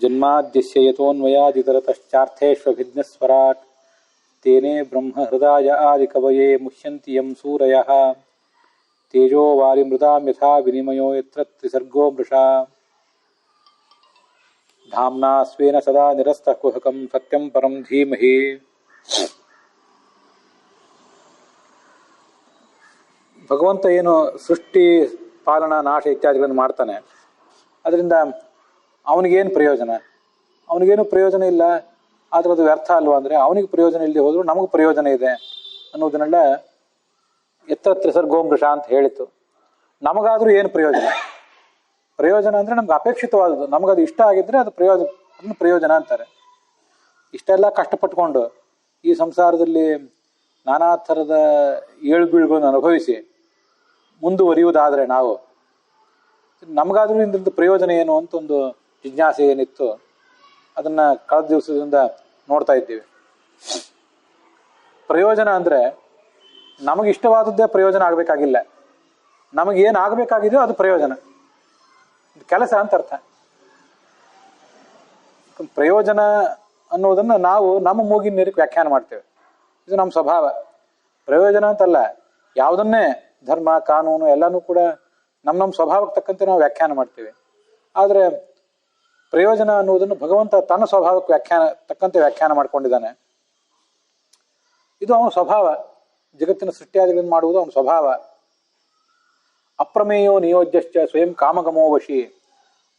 ಜನ್ಮಾದ್ಯಸ್ಯ ಯತೋನ್ಮಯಾದಿತರತಶ್ಚಾರ್ಥೇಷ್ವಭಿಘ್ನಸ್ವರಾಟ್ ತೇನೇ ಬ್ರಹ್ಮ ಹೃದಯ ಆದಿ ಕವಯೇ ಮುಹ್ಯಂತಿ ಯಂ ಸೂರಯಃ ತೇಜೋ ವಾರಿ ಮೃದಾಂ ಯಥಾ ವಿನಿಮಯೋ ಯತ್ರ ತ್ರಿಸರ್ಗೋ ಮೃಷಾ ಧಾಮ್ನಾ ಸ್ವೇನ ಸದಾ ನಿರಸ್ತಕುಹಕಂ ಸತ್ಯಂ ಪರಂ ಧೀಮಹಿ. ಭಗವಂತ ಏನು ಸೃಷ್ಟಿ ಪಾಲನ ನಾಶ ಇತ್ಯಾದಿಗಳನ್ನು ಮಾಡ್ತಾನೆ, ಅದರಿಂದ ಅವನಿಗೇನು ಪ್ರಯೋಜನ? ಅವನಿಗೇನು ಪ್ರಯೋಜನ ಇಲ್ಲ, ಆದರೆ ಅದು ವ್ಯರ್ಥ ಅಲ್ವಾ? ಅಂದರೆ ಅವನಿಗೆ ಪ್ರಯೋಜನ ಇಲ್ಲದೆ ಹೋದರೂ ನಮಗೆ ಪ್ರಯೋಜನ ಇದೆ ಅನ್ನೋದನ್ನೆಲ್ಲ ಎತ್ರ ತ್ರಿಸರ್ಗೋಮೃಷ ಅಂತ ಹೇಳಿತು. ನಮಗಾದರೂ ಏನು ಪ್ರಯೋಜನ? ಪ್ರಯೋಜನ ಅಂದರೆ ನಮ್ಗೆ ಅಪೇಕ್ಷಿತವಾದದ್ದು, ನಮಗದು ಇಷ್ಟ ಆಗಿದ್ದರೆ ಅದು ಪ್ರಯೋಜನ ಅಂತಾರೆ. ಇಷ್ಟೆಲ್ಲ ಕಷ್ಟಪಟ್ಕೊಂಡು ಈ ಸಂಸಾರದಲ್ಲಿ ನಾನಾ ಥರದ ಏಳುಬೀಳುಗಳನ್ನು ಅನುಭವಿಸಿ ಮುಂದುವರಿಯುವುದಾದರೆ ನಾವು ನಮಗಾದರೂ ಇದರಿಂದ ಪ್ರಯೋಜನ ಏನು ಅಂತ ಒಂದು ಜಿಜ್ಞಾಸೆ ಏನಿತ್ತು, ಅದನ್ನು ಕಳೆದ ದಿವಸದಿಂದ ನೋಡ್ತಾ ಇದ್ದೀವಿ. ಪ್ರಯೋಜನ ಅಂದರೆ ನಮಗಿಷ್ಟವಾದದ್ದೇ ಪ್ರಯೋಜನ ಆಗಬೇಕಾಗಿಲ್ಲ, ನಮಗೇನು ಆಗಬೇಕಾಗಿದೆಯೋ ಅದು ಪ್ರಯೋಜನ, ಕೆಲಸ ಅಂತ ಅರ್ಥ. ಪ್ರಯೋಜನ ಅನ್ನೋದನ್ನು ನಾವು ನಮ್ಮ ಮೂಗಿನ ನೀರಿಗೆ ವ್ಯಾಖ್ಯಾನ ಮಾಡ್ತೇವೆ. ಇದು ನಮ್ಮ ಸ್ವಭಾವ. ಪ್ರಯೋಜನ ಅಂತಲ್ಲ, ಯಾವುದನ್ನೇ ಧರ್ಮ ಕಾನೂನು ಎಲ್ಲನೂ ಕೂಡ ನಮ್ಮ ಸ್ವಭಾವಕ್ಕೆ ತಕ್ಕಂತೆ ನಾವು ವ್ಯಾಖ್ಯಾನ ಮಾಡ್ತೇವೆ. ಆದರೆ ಪ್ರಯೋಜನ ಅನ್ನುವುದನ್ನು ಭಗವಂತ ತನ್ನ ಸ್ವಭಾವಕ್ಕೆ ತಕ್ಕಂತೆ ವ್ಯಾಖ್ಯಾನ ಮಾಡ್ಕೊಂಡಿದ್ದಾನೆ. ಇದು ಅವನ ಸ್ವಭಾವ. ಜಗತ್ತಿನ ಸೃಷ್ಟಿಯಾದಿಗಳನ್ನು ಮಾಡುವುದು ಅವನ ಸ್ವಭಾವ. ಅಪ್ರಮೇಯೋ ನಿಯೋಜ್ಯಶ್ಚ ಸ್ವಯಂ ಕಾಮಗಮೋ ವಶಿ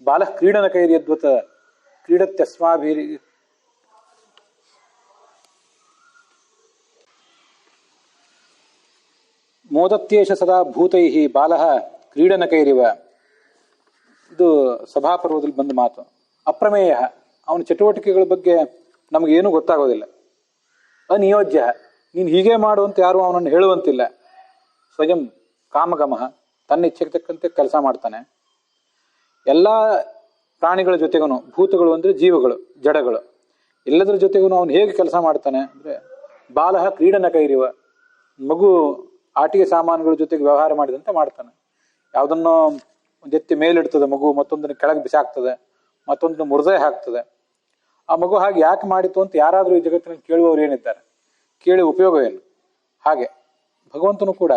ಬಾಲಃ ಕ್ರೀಡನಕೈರ್ಯದ್ವತ್ ಕ್ರೀಡತ್ಯಸ್ಮಾಭಿರ್ ಮೋದತ್ಯೇಷ ಸದಾ ಭೂತೈಃ ಬಾಲಃ ಕ್ರೀಡನಕೈರಿವ. ಇದು ಸಭಾಪರ್ವದಲ್ಲಿ ಬಂದ ಮಾತು. ಅಪ್ರಮೇಯ, ಅವನ ಚಟುವಟಿಕೆಗಳ ಬಗ್ಗೆ ನಮಗೇನೂ ಗೊತ್ತಾಗೋದಿಲ್ಲ. ಅನಿಯೋಜ್ಯ, ನೀನು ಹೀಗೆ ಮಾಡುವಂತ ಯಾರು ಅವನನ್ನು ಹೇಳುವಂತಿಲ್ಲ. ಸ್ವಯಂ ಕಾಮಗಮಃ, ತನ್ನ ಇಚ್ಛೆಗೆ ತಕ್ಕಂತೆ ಕೆಲಸ ಮಾಡ್ತಾನೆ. ಎಲ್ಲ ಪ್ರಾಣಿಗಳ ಜೊತೆಗೂ, ಭೂತಗಳು ಅಂದರೆ ಜೀವಗಳು, ಜಡಗಳು, ಎಲ್ಲದರ ಜೊತೆಗೂ ಅವನು ಹೇಗೆ ಕೆಲಸ ಮಾಡ್ತಾನೆ ಅಂದರೆ ಬಾಲಃ ಕ್ರೀಡನಕೈರಿವ, ಮಗು ಆಟಿಕೆ ಸಾಮಾನುಗಳ ಜೊತೆಗೆ ವ್ಯವಹಾರ ಮಾಡಿದಂತೆ ಮಾಡ್ತಾನೆ. ಯಾವುದನ್ನೋ ಒಂದು ಎತ್ತಿ ಮೇಲಿಡ್ತದೆ ಮಗು, ಮತ್ತೊಂದನ್ನು ಕೆಳಗೆ ಬಿಸಾಕ್ತದೆ, ಮತ್ತೊಂದನ್ನು ಮುರಿದೇ ಹಾಕ್ತದೆ. ಆ ಮಗು ಹಾಗೆ ಯಾಕೆ ಮಾಡಿತು ಅಂತ ಯಾರಾದರೂ ಈ ಜಗತ್ತಿನಲ್ಲಿ ಕೇಳುವವರು ಏನಿದ್ದಾರೆ? ಕೇಳಿ ಉಪಯೋಗ ಏನು? ಹಾಗೆ ಭಗವಂತನು ಕೂಡ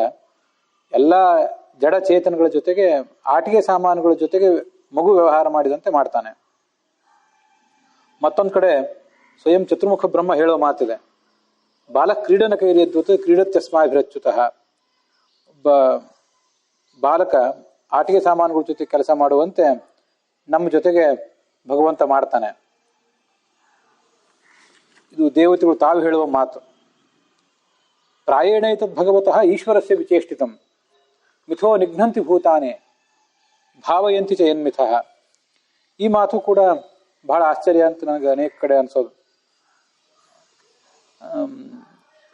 ಎಲ್ಲ ಜಡ ಚೇತನಗಳ ಜೊತೆಗೆ ಆಟಿಕೆ ಸಾಮಾನುಗಳ ಜೊತೆಗೆ ಮಗು ವ್ಯವಹಾರ ಮಾಡಿದಂತೆ ಮಾಡ್ತಾನೆ. ಮತ್ತೊಂದು ಕಡೆ ಸ್ವಯಂ ಚತುರ್ಮುಖ ಬ್ರಹ್ಮ ಹೇಳೋ ಮಾತಿದೆ, ಬಾಲ ಕ್ರೀಡನ ಕೈರಿಯದ್ವತ್ ಕ್ರೀಡತ್ಯಸ್ಮಾಭಿರಚ್ಯುತಃ. ಒಬ್ಬ ಬಾಲಕ ಆಟಿಕೆ ಸಾಮಾನುಗಳ ಜೊತೆ ಕೆಲಸ ಮಾಡುವಂತೆ ನಮ್ಮ ಜೊತೆಗೆ ಭಗವಂತ ಮಾಡ್ತಾನೆ. ಇದು ದೇವತೆಗಳು ತಾವು ಹೇಳುವ ಮಾತು. ಪ್ರಾಯೇಣೈತದ್ ಭಗವತಃ ಈಶ್ವರಸ್ಯ ವಿಚೇಷ್ಟಿತಂ ಮಿಥೋ ನಿಘ್ನಂತಿ ಭೂತಾನೆ ಭಾವಯಂತಿ ಚ ಯನ್ಮಿಥಃ. ಈ ಮಾತು ಕೂಡ ಬಹಳ ಆಶ್ಚರ್ಯ ಅಂತ ನನಗೆ ಅನೇಕ ಕಡೆ ಅನ್ಸೋದು.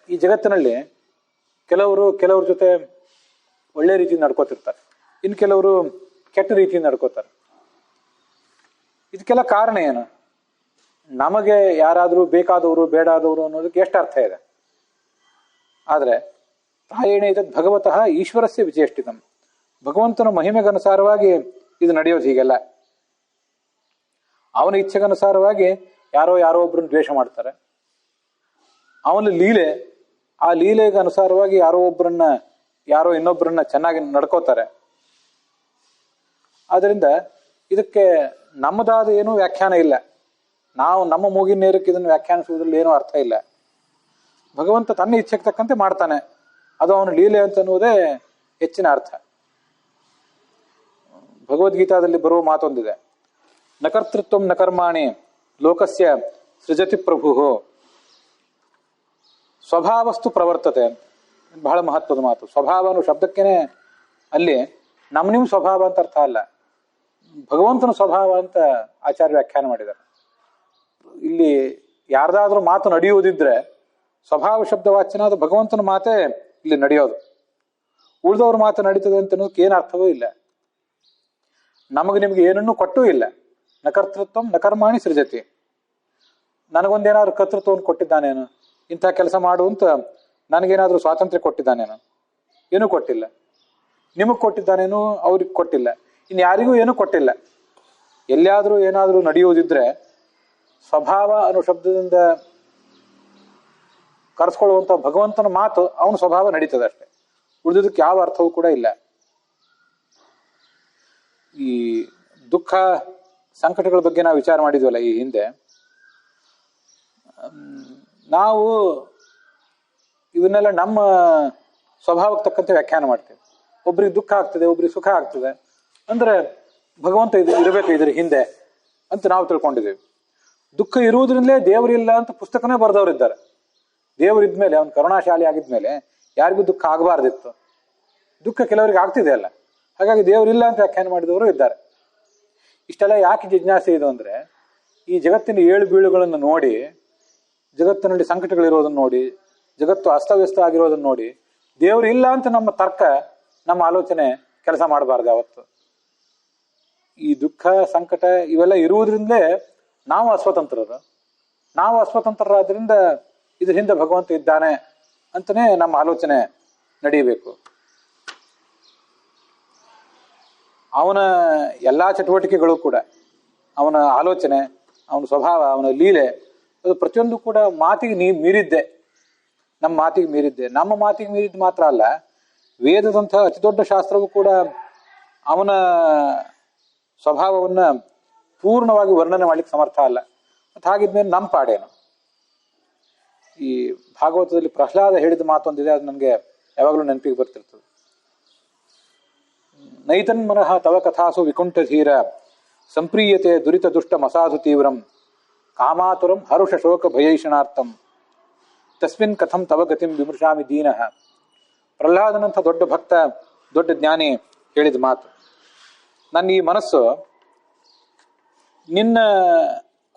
ಈ ಜಗತ್ತಿನಲ್ಲಿ ಕೆಲವ್ರ ಜೊತೆ ಒಳ್ಳೆ ರೀತಿಯಿಂದ ನಡ್ಕೋತಿರ್ತಾರೆ, ಇನ್ನು ಕೆಲವರು ಕೆಟ್ಟ ರೀತಿಯಿಂದ ನಡ್ಕೋತಾರೆ. ಇದಕ್ಕೆಲ್ಲ ಕಾರಣ ಏನು? ನಮಗೆ ಯಾರಾದರೂ ಬೇಕಾದವರು ಬೇಡಾದವರು ಅನ್ನೋದಕ್ಕೆ ಎಷ್ಟು ಅರ್ಥ ಇದೆ. ಆದರೆ ಪ್ರಾಯೇಣ ಇದಕ್ಕೆ ಭಗವತಃ ಈಶ್ವರಸ್ಯ ವಿಚೇಷ್ಟಿತಂ, ಭಗವಂತನ ಮಹಿಮೆಗನುಸಾರವಾಗಿ ಇದು ನಡೆಯೋದು. ಹೀಗೆಲ್ಲ ಅವನ ಇಚ್ಛೆಗನುಸಾರವಾಗಿ ಯಾರೋ ಒಬ್ಬರನ್ನು ದ್ವೇಷ ಮಾಡ್ತಾರೆ. ಅವನ ಲೀಲೆ, ಆ ಲೀಲೆಗೆ ಅನುಸಾರವಾಗಿ ಯಾರೋ ಇನ್ನೊಬ್ಬರನ್ನ ಚೆನ್ನಾಗಿ ನಡ್ಕೋತಾರೆ. ಆದ್ದರಿಂದ ಇದಕ್ಕೆ ನಮ್ಮದಾದ ಏನೂ ವ್ಯಾಖ್ಯಾನ ಇಲ್ಲ. ನಾವು ನಮ್ಮ ಮೂಗಿನ ನೇರಕ್ಕೆ ಇದನ್ನು ವ್ಯಾಖ್ಯಾನಿಸುವುದರಲ್ಲಿ ಏನೂ ಅರ್ಥ ಇಲ್ಲ. ಭಗವಂತ ತನ್ನ ಇಚ್ಛೆಗೆ ತಕ್ಕಂತೆ ಮಾಡ್ತಾನೆ, ಅದು ಅವನ ಲೀಲೆ ಅಂತ ಅನ್ನುವುದೇ ಹೆಚ್ಚಿನ ಅರ್ಥ. ಭಗವದ್ಗೀತಾದಲ್ಲಿ ಬರುವ ಮಾತೊಂದಿದೆ, ನಕರ್ತೃತ್ವ ನ ಕರ್ಮಾಣಿ ಲೋಕಸ್ಯ ಸೃಜತಿ ಪ್ರಭು ಸ್ವಭಾವಸ್ತು ಪ್ರವರ್ತತೆ. ಬಹಳ ಮಹತ್ವದ ಮಾತು. ಸ್ವಭಾವ ಅನ್ನೋ ಶಬ್ದಕ್ಕೇನೆ ಅಲ್ಲಿ ನಿಮ್ಮ ಸ್ವಭಾವ ಅಂತ ಅರ್ಥ ಅಲ್ಲ, ಭಗವಂತನ ಸ್ವಭಾವ ಅಂತ ಆಚಾರ್ಯ ವ್ಯಾಖ್ಯಾನ ಮಾಡಿದ್ದಾರೆ. ಇಲ್ಲಿ ಯಾರ್ದಾದ್ರೂ ಮಾತು ನಡೆಯುವುದಿದ್ರೆ ಸ್ವಭಾವ ಶಬ್ದ ವಾಚ್ಯನಾದ ಭಗವಂತನ ಮಾತೇ ಇಲ್ಲಿ ನಡೆಯೋದು. ಉಳಿದವ್ರ ಮಾತು ನಡೀತದೆ ಅಂತ ಅನ್ನೋದಕ್ಕೆ ಏನು ಅರ್ಥವೂ ಇಲ್ಲ. ನಿಮಗೆ ಏನನ್ನೂ ಕೊಟ್ಟೂ ಇಲ್ಲ. ನಕರ್ತೃತ್ವ ನಕರ್ಮಾಣಿ ಸೃಜತಿ. ನನಗೊಂದೇನಾದ್ರು ಕರ್ತೃತ್ವವನ್ನು ಕೊಟ್ಟಿದ್ದಾನೇನು? ಇಂಥ ಕೆಲಸ ಮಾಡು ಅಂತ ನನಗೇನಾದ್ರೂ ಸ್ವಾತಂತ್ರ್ಯ ಕೊಟ್ಟಿದ್ದಾನೇನು? ಏನೂ ಕೊಟ್ಟಿಲ್ಲ. ನಿಮಗೆ ಕೊಟ್ಟಿದ್ದಾನೇನು? ಅವ್ರಿಗೆ ಕೊಟ್ಟಿಲ್ಲ. ಇನ್ನು ಯಾರಿಗೂ ಏನೂ ಕೊಟ್ಟಿಲ್ಲ. ಎಲ್ಲಿಯಾದರೂ ಏನಾದರೂ ನಡೆಯುವುದಿದ್ರೆ ಸ್ವಭಾವ ಅನ್ನೋ ಶಬ್ದದಿಂದ ಕರೆಸ್ಕೊಳ್ಳುವಂಥ ಭಗವಂತನ ಮಾತು ಅವನ ಸ್ವಭಾವ ನಡೀತದೆ ಅಷ್ಟೆ. ಉಳಿದಕ್ಕೆ ಯಾವ ಅರ್ಥವೂ ಕೂಡ ಇಲ್ಲ. ಈ ದುಃಖ ಸಂಕಟಗಳ ಬಗ್ಗೆ ನಾವು ವಿಚಾರ ಮಾಡಿದ್ವಲ್ಲ ಈ ಹಿಂದೆ, ನಾವು ಇವನ್ನೆಲ್ಲ ನಮ್ಮ ಸ್ವಭಾವಕ್ಕೆ ತಕ್ಕಂತೆ ವ್ಯಾಖ್ಯಾನ ಮಾಡ್ತೇವೆ. ಒಬ್ರಿಗೆ ದುಃಖ ಆಗ್ತದೆ, ಒಬ್ರಿಗೆ ಸುಖ ಆಗ್ತದೆ ಅಂದ್ರೆ ಭಗವಂತ ಇರಬೇಕು ಇದ್ರ ಹಿಂದೆ ಅಂತ ನಾವು ತಿಳ್ಕೊಂಡಿದ್ದೇವೆ. ದುಃಖ ಇರುವುದರಿಂದಲೇ ದೇವರಿಲ್ಲ ಅಂತ ಪುಸ್ತಕನೇ ಬರೆದವರಿದ್ದಾರೆ. ದೇವರಿದ್ಮೇಲೆ ಅವನು ಕರುಣಾಶಾಲಿ ಆಗಿದ್ಮೇಲೆ ಯಾರಿಗೂ ದುಃಖ ಆಗಬಾರ್ದಿತ್ತು. ದುಃಖ ಕೆಲವರಿಗೆ ಆಗ್ತಿದೆ ಅಲ್ಲ, ಹಾಗಾಗಿ ದೇವರಿಲ್ಲ ಅಂತ ವ್ಯಾಖ್ಯಾನ ಮಾಡಿದವರು ಇದ್ದಾರೆ. ಇಷ್ಟೆಲ್ಲ ಯಾಕೆ ಜಿಜ್ಞಾಸೆ ಇದು ಅಂದ್ರೆ, ಈ ಜಗತ್ತಿನ ಏಳು ಬೀಳುಗಳನ್ನು ನೋಡಿ, ಜಗತ್ತಿನಲ್ಲಿ ಸಂಕಟಗಳಿರೋದನ್ನು ನೋಡಿ, ಜಗತ್ತು ಅಸ್ತವ್ಯಸ್ತ ಆಗಿರೋದನ್ನು ನೋಡಿ, ದೇವರು ಇಲ್ಲ ಅಂತ ನಮ್ಮ ತರ್ಕ, ನಮ್ಮ ಆಲೋಚನೆ ಕೆಲಸ ಮಾಡಬಾರ್ದು ಯಾವತ್ತು. ಈ ದುಃಖ ಸಂಕಟ ಇವೆಲ್ಲ ಇರುವುದರಿಂದಲೇ ನಾವು ಅಸ್ವತಂತ್ರರು. ನಾವು ಅಸ್ವತಂತ್ರರಾದ್ರಿಂದ ಇದ್ರ ಹಿಂದೆ ಭಗವಂತ ಇದ್ದಾನೆ ಅಂತಲೇ ನಮ್ಮ ಆಲೋಚನೆ ನಡೀಬೇಕು. ಅವನ ಎಲ್ಲಾ ಚಟುವಟಿಕೆಗಳು ಕೂಡ, ಅವನ ಆಲೋಚನೆ, ಅವನ ಸ್ವಭಾವ, ಅವನ ಲೀಲೆ, ಅದು ಪ್ರತಿಯೊಂದು ಕೂಡ ಮಾತಿಗೆ ಮೀರಿದ್ದೆ. ನಮ್ಮ ಮಾತಿಗೆ ಮೀರಿದ್ದೆ. ನಮ್ಮ ಮಾತಿಗೆ ಮೀರಿದ್ದು ಮಾತ್ರ ಅಲ್ಲ, ವೇದದಂತಹ ಅತಿ ದೊಡ್ಡ ಶಾಸ್ತ್ರವೂ ಕೂಡ ಅವನ ಸ್ವಭಾವವನ್ನ ಪೂರ್ಣವಾಗಿ ವರ್ಣನೆ ಮಾಡ್ಲಿಕ್ಕೆ ಸಮರ್ಥ ಅಲ್ಲ. ಮತ್ತು ಹಾಗಿದ್ಮೇಲೆ ನಮ್ಮ ಪಾಡೇನು? ಈ ಭಾಗವತದಲ್ಲಿ ಪ್ರಹ್ಲಾದ ಹೇಳಿದ ಮಾತೊಂದಿದೆ, ಅದು ನನಗೆ ಯಾವಾಗಲೂ ನೆನಪಿಗೆ ಬರ್ತಿರ್ತದೆ. ನೈತನ್ಮನಃ ತವ ಕಥಾಸು ವಿಕುಂಠಧೀರ ಸಂಪ್ರೀಯತೆ ದುರಿತ ದುಷ್ಟ ಮಸಾಧು ತೀವ್ರಂ ಕಾಮಾತುರಂ ಹರುಷ ಶೋಕ ಭಯೈಷಣಾರ್ಥಂ ತಸ್ಮಿನ್ ಕಥಂ ತವ ಗತಿಂ ವಿಮೃಶಾಮಿ ದೀನಃ. ಪ್ರಹ್ಲಾದನಂಥ ದೊಡ್ಡ ಭಕ್ತ, ದೊಡ್ಡ ಜ್ಞಾನಿ ಹೇಳಿದ ಮಾತು. ನನ್ನ ಈ ಮನಸ್ಸು ನಿನ್ನ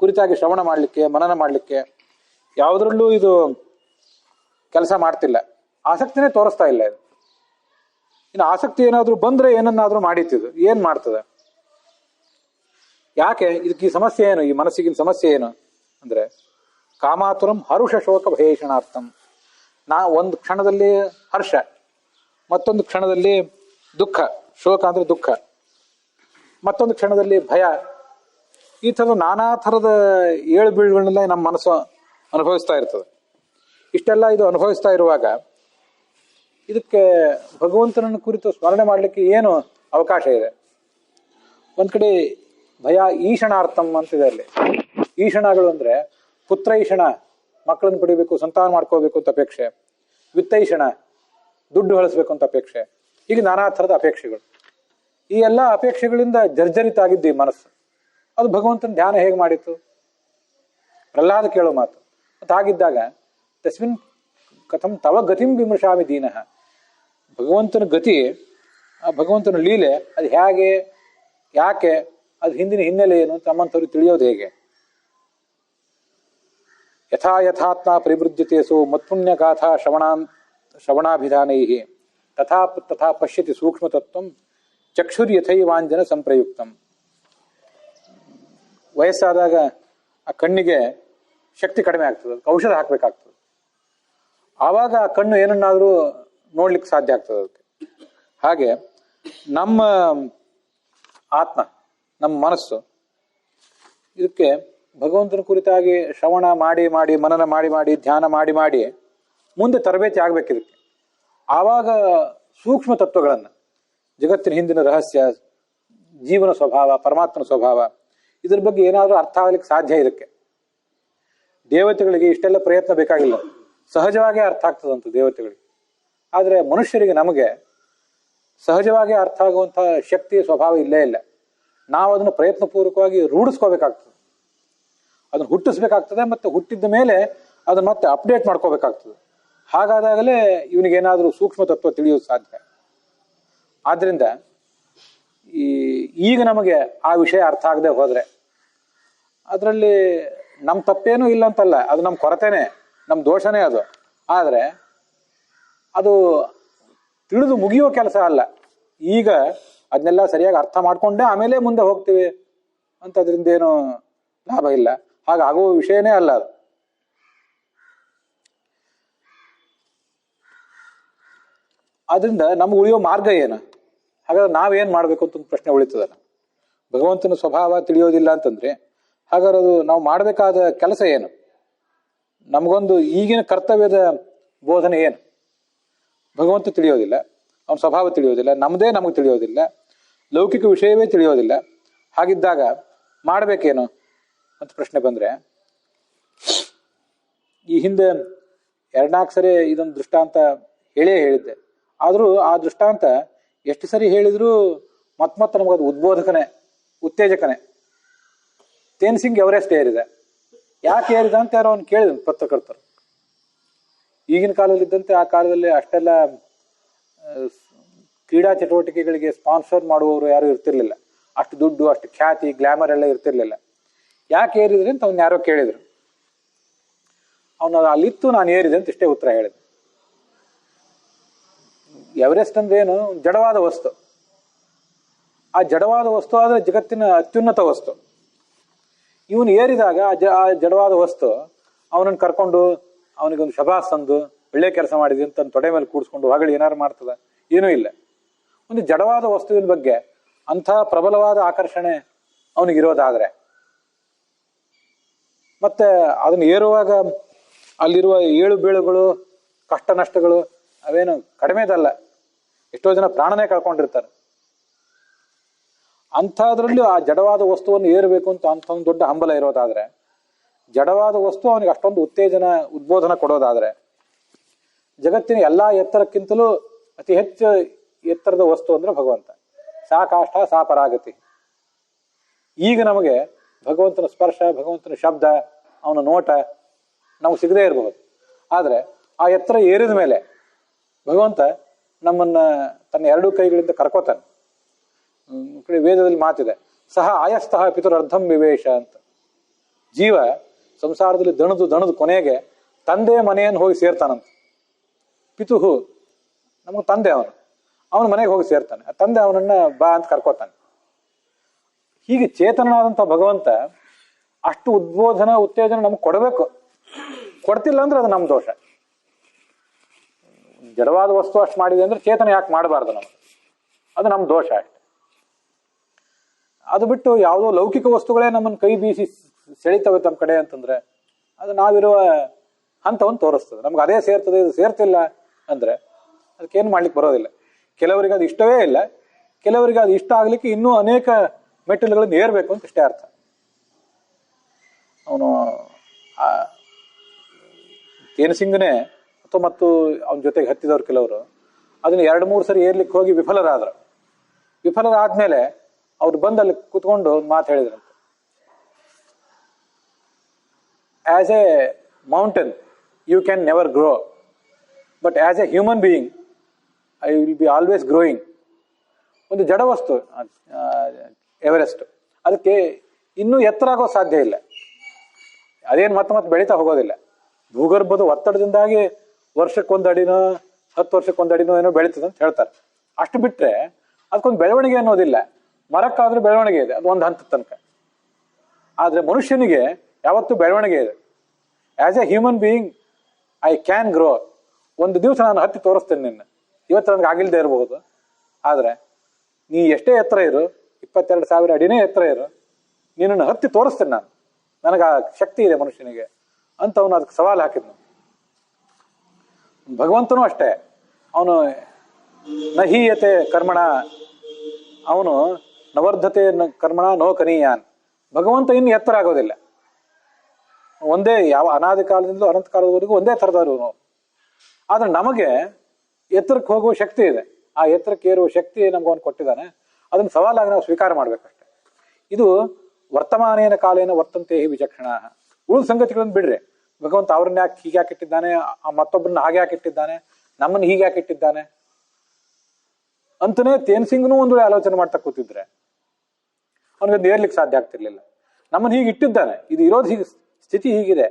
ಕುರಿತಾಗಿ ಶ್ರವಣ ಮಾಡಲಿಕ್ಕೆ, ಮನನ ಮಾಡಲಿಕ್ಕೆ ಯಾವುದರಲ್ಲೂ ಇದು ಕೆಲಸ ಮಾಡ್ತಿಲ್ಲ, ಆಸಕ್ತಿನೇ ತೋರಿಸ್ತಾ ಇಲ್ಲ. ಇದು ಇನ್ನು ಆಸಕ್ತಿ ಏನಾದರೂ ಬಂದ್ರೆ ಏನನ್ನಾದ್ರೂ ಮಾಡಿತ್ತಿದ್ದು ಏನ್ ಮಾಡ್ತದೆ? ಯಾಕೆ ಇದಕ್ಕೆ ಈ ಸಮಸ್ಯೆ ಏನು? ಈ ಮನಸ್ಸಿಗಿನ ಸಮಸ್ಯೆ ಏನು ಅಂದ್ರೆ, ಕಾಮಾತುರಂ ಹರುಷ ಶೋಕ ಭಯೇಷಣಾರ್ಥಂ. ಒಂದು ಕ್ಷಣದಲ್ಲಿ ಹರ್ಷ, ಮತ್ತೊಂದು ಕ್ಷಣದಲ್ಲಿ ದುಃಖ, ಶೋಕ ಅಂದ್ರೆ ದುಃಖ, ಮತ್ತೊಂದು ಕ್ಷಣದಲ್ಲಿ ಭಯ. ಈ ಥರದ ನಾನಾ ಥರದ ಏಳು ಬೀಳುಗಳನ್ನೆಲ್ಲ ನಮ್ಮ ಮನಸ್ಸು ಅನುಭವಿಸ್ತಾ ಇರ್ತದೆ. ಇಷ್ಟೆಲ್ಲ ಇದು ಅನುಭವಿಸ್ತಾ ಇರುವಾಗ ಇದಕ್ಕೆ ಭಗವಂತನನ್ನು ಕುರಿತು ಸ್ಮರಣೆ ಮಾಡಲಿಕ್ಕೆ ಏನು ಅವಕಾಶ ಇದೆ? ಒಂದ್ ಕಡೆ ಭಯ ಈಷಣಾರ್ಥಂ ಅಂತಿದೆ. ಅಲ್ಲಿ ಈಷಣಗಳು ಅಂದ್ರೆ ಪುತ್ರೈಷಣ, ಮಕ್ಕಳನ್ನು ಪಡಿಬೇಕು, ಸಂತಾನ ಮಾಡ್ಕೋಬೇಕು ಅಂತ ಅಪೇಕ್ಷೆ, ವಿತ್ತೈಷಣ, ದುಡ್ಡು ಹಳಿಸ್ಬೇಕು ಅಂತ ಅಪೇಕ್ಷೆ, ಹೀಗೆ ನಾನಾ ಥರದ ಅಪೇಕ್ಷೆಗಳು. ಈ ಎಲ್ಲ ಅಪೇಕ್ಷೆಗಳಿಂದ ಜರ್ಜರಿತ ಆಗಿದ್ದು ಈ ಮನಸ್ಸು. ಅದು ಭಗವಂತನ ಧ್ಯಾನ ಹೇಗೆ ಮಾಡಿತ್ತು? ಪ್ರಹ್ಲಾದ ಕೇಳೋ ಮಾತು. ಮತ್ತು ಹಾಗಿದ್ದಾಗ ತಸ್ಮಿನ್ ಕಥಂ ತವ ಗತಿಂ ವಿಮೃಶಾಮಿ ದೀನಃ. ಭಗವಂತನ ಗತಿ, ಆ ಭಗವಂತನ ಲೀಲೆ ಅದು ಹೇಗೆ, ಯಾಕೆ, ಅದು ಹಿಂದಿನ ಹಿನ್ನೆಲೆ ಏನು ಅಂತ ನಮ್ಮಂಥವ್ರಿಗೆ ತಿಳಿಯೋದು ಹೇಗೆ? ಯಥಾ ಯಥಾತ್ಮ ಪರಿವೃಜ್ಯತೆಸು ಮತ್ಪುಣ್ಯ ಗಾಥಾ ಶ್ರವಣಾಭಿಧಾನೈ ತಥಾ ತಥಾ ಪಶ್ಯತಿ ಸೂಕ್ಷ್ಮತತ್ವಂ ಚಕ್ಷುರ್ಯಥೈವಾಂಜನ ಸಂಪ್ರಯುಕ್ತಂ. ವಯಸ್ಸಾದಾಗ ಆ ಕಣ್ಣಿಗೆ ಶಕ್ತಿ ಕಡಿಮೆ ಆಗ್ತದೆ, ಔಷಧ ಹಾಕಬೇಕಾಗ್ತದೆ. ಆವಾಗ ಆ ಕಣ್ಣು ಏನನ್ನಾದರೂ ನೋಡ್ಲಿಕ್ಕೆ ಸಾಧ್ಯ ಆಗ್ತದೆ ಅದಕ್ಕೆ. ಹಾಗೆ ನಮ್ಮ ಆತ್ಮ, ನಮ್ಮ ಮನಸ್ಸು, ಇದಕ್ಕೆ ಭಗವಂತನ ಕುರಿತಾಗಿ ಶ್ರವಣ ಮಾಡಿ ಮಾಡಿ, ಮನನ ಮಾಡಿ ಮಾಡಿ, ಧ್ಯಾನ ಮಾಡಿ ಮಾಡಿ ಮುಂದೆ ತರಬೇತಿ ಆಗ್ಬೇಕು ಇದಕ್ಕೆ. ಆವಾಗ ಸೂಕ್ಷ್ಮ ತತ್ವಗಳನ್ನು, ಜಗತ್ತಿನ ಹಿಂದಿನ ರಹಸ್ಯ, ಜೀವನ ಸ್ವಭಾವ, ಪರಮಾತ್ಮನ ಸ್ವಭಾವ, ಇದ್ರ ಬಗ್ಗೆ ಏನಾದರೂ ಅರ್ಥ ಆಗ್ಲಿಕ್ಕೆ ಸಾಧ್ಯ. ಇದಕ್ಕೆ ದೇವತೆಗಳಿಗೆ ಇಷ್ಟೆಲ್ಲ ಪ್ರಯತ್ನ ಬೇಕಾಗಿಲ್ಲ, ಸಹಜವಾಗೇ ಅರ್ಥ ಆಗ್ತದಂತ ದೇವತೆಗಳಿಗೆ. ಆದರೆ ಮನುಷ್ಯರಿಗೆ, ನಮಗೆ ಸಹಜವಾಗಿ ಅರ್ಥ ಆಗುವಂತಹ ಶಕ್ತಿ, ಸ್ವಭಾವ ಇಲ್ಲೇ ಇಲ್ಲ. ನಾವು ಅದನ್ನು ಪ್ರಯತ್ನಪೂರ್ವಕವಾಗಿ ರೂಢಿಸ್ಕೋಬೇಕಾಗ್ತದೆ, ಅದನ್ನು ಹುಟ್ಟಿಸ್ಬೇಕಾಗ್ತದೆ, ಮತ್ತೆ ಹುಟ್ಟಿದ ಮೇಲೆ ಅದನ್ನ ಮತ್ತೆ ಅಪ್ಡೇಟ್ ಮಾಡ್ಕೋಬೇಕಾಗ್ತದೆ. ಹಾಗಾದಾಗಲೇ ಇವನಿಗೇನಾದರೂ ಸೂಕ್ಷ್ಮ ತತ್ವ ತಿಳಿಯೋದು ಸಾಧ್ಯ. ಆದ್ರಿಂದ ಈಗ ನಮಗೆ ಆ ವಿಷಯ ಅರ್ಥ ಆಗದೆ ಹೋದ್ರೆ ಅದರಲ್ಲಿ ನಮ್ಮ ತಪ್ಪೇನೂ ಇಲ್ಲ ಅಂತಲ್ಲ, ಅದು ನಮ್ಮ ಕೊರತೆನೇ, ನಮ್ಮ ದೋಷನೇ ಅದು. ಆದರೆ ಅದು ತಿಳಿದು ಮುಗಿಯೋ ಕೆಲಸ ಅಲ್ಲ. ಈಗ ಅದನ್ನೆಲ್ಲ ಸರಿಯಾಗಿ ಅರ್ಥ ಮಾಡ್ಕೊಂಡೆ ಆಮೇಲೆ ಮುಂದೆ ಹೋಗ್ತೀವಿ ಅಂತ ಅದರಿಂದ ಏನು ಲಾಭ ಇಲ್ಲ. ಹಾಗಾಗುವ ವಿಷಯನೇ ಅಲ್ಲ ಅದು. ಆದ್ರಿಂದ ನಮ್ಗೆ ಉಳಿಯೋ ಮಾರ್ಗ ಏನು? ಹಾಗಾದ್ರೆ ನಾವೇನ್ ಮಾಡ್ಬೇಕು ಅಂತ ಒಂದು ಪ್ರಶ್ನೆ ಉಳಿತದಲ್ಲ. ಭಗವಂತನ ಸ್ವಭಾವ ತಿಳಿಯೋದಿಲ್ಲ ಅಂತಂದ್ರೆ ಹಾಗಾದ್ರೆ ಅದು ನಾವು ಮಾಡಬೇಕಾದ ಕೆಲಸ ಏನು? ನಮಗೊಂದು ಈಗಿನ ಕರ್ತವ್ಯದ ಬೋಧನೆ ಏನು? ಭಗವಂತ ತಿಳಿಯೋದಿಲ್ಲ, ಅವನ ಸ್ವಭಾವ ತಿಳಿಯೋದಿಲ್ಲ, ನಮ್ಮದೇ ನಮಗೆ ತಿಳಿಯೋದಿಲ್ಲ, ಲೌಕಿಕ ವಿಷಯವೇ ತಿಳಿಯೋದಿಲ್ಲ. ಹಾಗಿದ್ದಾಗ ಮಾಡಬೇಕೇನು ಅಂತ ಪ್ರಶ್ನೆ ಬಂದ್ರೆ, ಈ ಹಿಂದೆ 2-4 ಸರಿ ಇದೊಂದು ದೃಷ್ಟಾಂತ ಹೇಳಿದ್ದೆ. ಆದರೂ ಆ ದೃಷ್ಟಾಂತ ಎಷ್ಟು ಸರಿ ಹೇಳಿದ್ರು ಮತ್ತೆ ನಮಗದು ಉದ್ಬೋಧಕನೇ, ಉತ್ತೇಜಕನೇ. ತೇನ್ಸಿಂಗ್ ಎವರೆಸ್ಟ್ ಏರಿದೆ. ಯಾಕೆ ಏರಿದ ಅಂತ ಯಾರೋ ಅವ್ನು ಕೇಳಿದ ಪತ್ರಕರ್ತರು. ಈಗಿನ ಕಾಲದಲ್ಲಿದ್ದಂತೆ ಆ ಕಾಲದಲ್ಲಿ ಅಷ್ಟೆಲ್ಲ ಕ್ರೀಡಾ ಚಟುವಟಿಕೆಗಳಿಗೆ ಸ್ಪಾನ್ಸರ್ ಮಾಡುವವರು ಯಾರು ಇರ್ತಿರ್ಲಿಲ್ಲ. ಅಷ್ಟು ದುಡ್ಡು, ಅಷ್ಟು ಖ್ಯಾತಿ, ಗ್ಲಾಮರ್ ಎಲ್ಲ ಇರ್ತಿರ್ಲಿಲ್ಲ. ಯಾಕೆ ಏರಿದ್ರಿ ಅಂತ ಅವ್ನು ಯಾರೋ ಕೇಳಿದ್ರು. ಅವನು ಅಲ್ಲಿತ್ತು, ನಾನು ಏರಿದೆ ಅಂತ ಇಷ್ಟೇ ಉತ್ತರ ಹೇಳಿದೆ. ಎವರೆಸ್ಟ್ ಅಂದ್ರೇನು? ಜಡವಾದ ವಸ್ತು. ಆ ಜಡವಾದ ವಸ್ತು ಆದ್ರೆ ಜಗತ್ತಿನ ಅತ್ಯುನ್ನತ ವಸ್ತು. ಇವನು ಏರಿದಾಗ ಆ ಜಡವಾದ ವಸ್ತು ಅವನನ್ನು ಕರ್ಕೊಂಡು ಅವನಿಗೊಂದು ಶಬಾಸ್ ಅಂದು ಒಳ್ಳೆ ಕೆಲಸ ಮಾಡಿದೆ ಅಂತ ತೊಡೆ ಮೇಲೆ ಕೂಡಿಸ್ಕೊಂಡು ಹೊಗಳಿ ಏನಾರು ಮಾಡ್ತದ? ಏನೂ ಇಲ್ಲ. ಒಂದು ಜಡವಾದ ವಸ್ತುವಿನ ಬಗ್ಗೆ ಅಂಥ ಪ್ರಬಲವಾದ ಆಕರ್ಷಣೆ ಅವನಿಗಿರೋದಾದ್ರೆ, ಮತ್ತೆ ಅದನ್ನು ಏರುವಾಗ ಅಲ್ಲಿರುವ ಏಳು ಬೀಳುಗಳು, ಕಷ್ಟ ನಷ್ಟಗಳು ಅವೇನು ಕಡಿಮೆದಲ್ಲ. ಎಷ್ಟೋ ಜನ ಪ್ರಾಣನೇ ಕಳ್ಕೊಂಡಿರ್ತಾರೆ. ಅಂಥದ್ರಲ್ಲಿ ಆ ಜಡವಾದ ವಸ್ತುವನ್ನು ಏರಬೇಕು ಅಂತ ಒಂದು ದೊಡ್ಡ ಹಂಬಲ ಇರೋದಾದ್ರೆ, ಜಡವಾದ ವಸ್ತು ಅವನಿಗೆ ಅಷ್ಟೊಂದು ಉತ್ತೇಜನ, ಉದ್ಬೋಧನ ಕೊಡೋದಾದ್ರೆ, ಜಗತ್ತಿನ ಎಲ್ಲಾ ಎತ್ತರಕ್ಕಿಂತಲೂ ಅತಿ ಹೆಚ್ಚು ಎತ್ತರದ ವಸ್ತು ಅಂದ್ರೆ ಭಗವಂತ. ಸಾ ಕಾಷ್ಠ ಸಾ ಪರಾಗತಿ. ಈಗ ನಮಗೆ ಭಗವಂತನ ಸ್ಪರ್ಶ, ಭಗವಂತನ ಶಬ್ದ, ಅವನ ನೋಟ ನಮಗೆ ಸಿಗದೇ ಇರಬಹುದು. ಆದ್ರೆ ಆ ಎತ್ತರ ಏರಿದ ಮೇಲೆ ಭಗವಂತ ನಮ್ಮನ್ನ ತನ್ನ 2 ಕೈಗಳಿಂದ ಕರ್ಕೋತಾನೆ. ವೇದದಲ್ಲಿ ಮಾತಿದೆ, ಸಹ ಆಯಸ್ತಃ ಪಿತುರರ್ಧಂ ವಿವೇಶ ಅಂತ. ಜೀವ ಸಂಸಾರದಲ್ಲಿ ದಣದು ಕೊನೆಗೆ ತಂದೆ ಮನೆಯನ್ನು ಹೋಗಿ ಸೇರ್ತಾನಂತ. ಪಿತುಹು ನಮಗೆ ತಂದೆ, ಅವನ ಮನೆಗೆ ಹೋಗಿ ಸೇರ್ತಾನೆ. ಆ ತಂದೆ ಅವನನ್ನ ಬಾ ಅಂತ ಕರ್ಕೋತಾನೆ. ಹೀಗೆ ಚೇತನನಾದಂಥ ಭಗವಂತ ಅಷ್ಟು ಉದ್ಬೋಧನ, ಉತ್ತೇಜನ ನಮ್ಗೆ ಕೊಡಬೇಕು. ಕೊಡ್ತಿಲ್ಲ ಅಂದ್ರೆ ಅದು ನಮ್ಮ ದೋಷ. ಜಡವಾದ ವಸ್ತು ಅಷ್ಟು ಮಾಡಿದೆ ಅಂದ್ರೆ ಚೇತನ ಯಾಕೆ ಮಾಡಬಾರ್ದು ನಮಗೆ? ಅದು ನಮ್ಮ ದೋಷ ಅಷ್ಟೆ. ಅದು ಬಿಟ್ಟು ಯಾವುದೋ ಲೌಕಿಕ ವಸ್ತುಗಳೇ ನಮ್ಮನ್ನು ಕೈ ಬೀಸಿ ಸೆಳಿತವೆ ತಮ್ಮ ಕಡೆ ಅಂತಂದ್ರೆ ಅದು ನಾವಿರುವ ಹಂತವನ್ನು ತೋರಿಸ್ತದೆ. ನಮ್ಗೆ ಅದೇ ಸೇರ್ತದೆ, ಇದು ಸೇರ್ತಿಲ್ಲ ಅಂದ್ರೆ ಅದಕ್ಕೇನು ಮಾಡ್ಲಿಕ್ಕೆ ಬರೋದಿಲ್ಲ. ಕೆಲವರಿಗೆ ಅದು ಇಷ್ಟವೇ ಇಲ್ಲ, ಕೆಲವರಿಗೆ ಅದು ಇಷ್ಟ ಆಗ್ಲಿಕ್ಕೆ ಇನ್ನೂ ಅನೇಕ ಮೆಟ್ಟಿಲುಗಳನ್ನು ಏರ್ಬೇಕು ಅಂತ ಇಷ್ಟೇ ಅರ್ಥ. ಅವನು ತೇನಸಿಂಗನೇ ಮತ್ತು ಅವನ ಜೊತೆಗೆ ಹತ್ತಿದವ್ರು ಕೆಲವರು ಅದನ್ನ 2-3 ಸರಿ ಏರ್ಲಿಕ್ಕೆ ಹೋಗಿ ವಿಫಲರಾದ್ಮೇಲೆ ಅವ್ರು ಬಂದು ಅಲ್ಲಿ ಕುತ್ಕೊಂಡು ಮಾತು ಹೇಳಿದ್ರಂತೆ. As a mountain you can never grow, but as a human being I will be always growing. ಒಂದು ಜಡ ವಸ್ತು ಎವರೆಸ್ಟ್, ಅದಕ್ಕೆ ಇನ್ನೂ ಎತ್ತರ ಆಗೋ ಸಾಧ್ಯ ಇಲ್ಲ. ಅದೇನು ಮತ್ತೆ ಬೆಳೀತಾ ಹೋಗೋದಿಲ್ಲ. ಭೂಗರ್ಭದ ಒತ್ತಡದಿಂದಾಗಿ ವರ್ಷಕ್ಕೊಂದು ಅಡಿನೋ 10 ವರ್ಷಕ್ಕೊಂದು ಅಡಿನೋ ಏನೋ ಬೆಳೀತದೆ ಅಂತ ಹೇಳ್ತಾರೆ. ಅಷ್ಟು ಬಿಟ್ರೆ ಅದಕ್ಕೊಂದು ಬೆಳವಣಿಗೆ ಅನ್ನೋದಿಲ್ಲ. ಮರಕ್ಕಾದ್ರೂ ಬೆಳವಣಿಗೆ ಇದೆ, ಅದು ಒಂದು ಹಂತದ ತನಕ. ಆದ್ರೆ ಮನುಷ್ಯನಿಗೆ ಯಾವತ್ತೂ ಬೆಳವಣಿಗೆ ಇದೆ. As a human being I can grow. ಒಂದು ದಿವಸ ನಾನು ಹತ್ತಿ ತೋರಿಸ್ತೇನೆ ನಿನ್ನ. ಇವತ್ತು ನನಗೆ ಆಗಿಲ್ದೇ ಇರಬಹುದು, ಆದ್ರೆ ನೀ ಎಷ್ಟೇ ಎತ್ತರ ಇರು, 22,000 ಅಡಿನೇ ಎತ್ತರ ಇರು, ನೀನನ್ನು ಹತ್ತಿ ತೋರಿಸ್ತೇನೆ ನಾನು. ನನಗೆ ಆ ಶಕ್ತಿ ಇದೆ ಮನುಷ್ಯನಿಗೆ ಅಂತ ಅವನು ಅದಕ್ಕೆ ಸವಾಲು ಹಾಕಿದ್ನು. ಭಗವಂತನೂ ಅಷ್ಟೇ. ಅವನು ನಹೀಯತೆ ಕರ್ಮಣ, ಅವನು ನವರ್ಧತೆ ಕರ್ಮಣ ನೋ ಕನೀಯಾನ್. ಭಗವಂತ ಇನ್ನು ಎತ್ತರ ಆಗೋದಿಲ್ಲ. ಒಂದೇ, ಯಾವ ಅನಾದಿ ಕಾಲದಿಂದಲೂ ಅನಂತ ಕಾಲದವರೆಗೂ ಒಂದೇ ಥರದವರು ನಾವು. ಆದ್ರೆ ನಮಗೆ ಎತ್ತರಕ್ಕೆ ಹೋಗುವ ಶಕ್ತಿ ಇದೆ. ಆ ಎತ್ತರಕ್ಕೆ ಏರುವ ಶಕ್ತಿ ನಮ್ಗೆ ಕೊಟ್ಟಿದ್ದಾನೆ. ಅದನ್ನು ಸವಾಲಾಗಿ ನಾವು ಸ್ವೀಕಾರ ಮಾಡ್ಬೇಕಷ್ಟೆ. ಇದು ವರ್ತಮಾನೇನ ಕಾಲೇನ ವರ್ತಂತೆ ವಿಚಕ್ಷಣ. ಉಳಿದ ಸಂಗತಿಗಳನ್ನು ಬಿಡ್ರಿ. ಭಗವಂತ ಅವ್ರನ್ನ ಯಾಕೆ ಹೀಗೆ ಯಾಕಿಟ್ಟಿದ್ದಾನೆ, ಮತ್ತೊಬ್ಬರನ್ನ ಹಾಗೆ ಯಾಕಿಟ್ಟಿದ್ದಾನೆ, ನಮ್ಮನ್ನು ಹೀಗೆ ಯಾಕಿಟ್ಟಿದ್ದಾನೆ ಅಂತನೇ ತೇನ್ಸಿಂಗ್ನೂ ಒಂದು ವೇಳೆ ಆಲೋಚನೆ ಮಾಡ್ತಾ ಕೂತಿದ್ರೆ ಅವನಿಗೆ ಏರ್ಲಿಕ್ಕೆ ಸಾಧ್ಯ ಆಗ್ತಿರ್ಲಿಲ್ಲ. ನಮ್ಮನ್ನು ಹೀಗೆ ಇಟ್ಟಿದ್ದಾನೆ, ಇದು ಇರೋದು ಹೀಗೆ, ಸ್ಥಿತಿ ಹೀಗಿದೆ.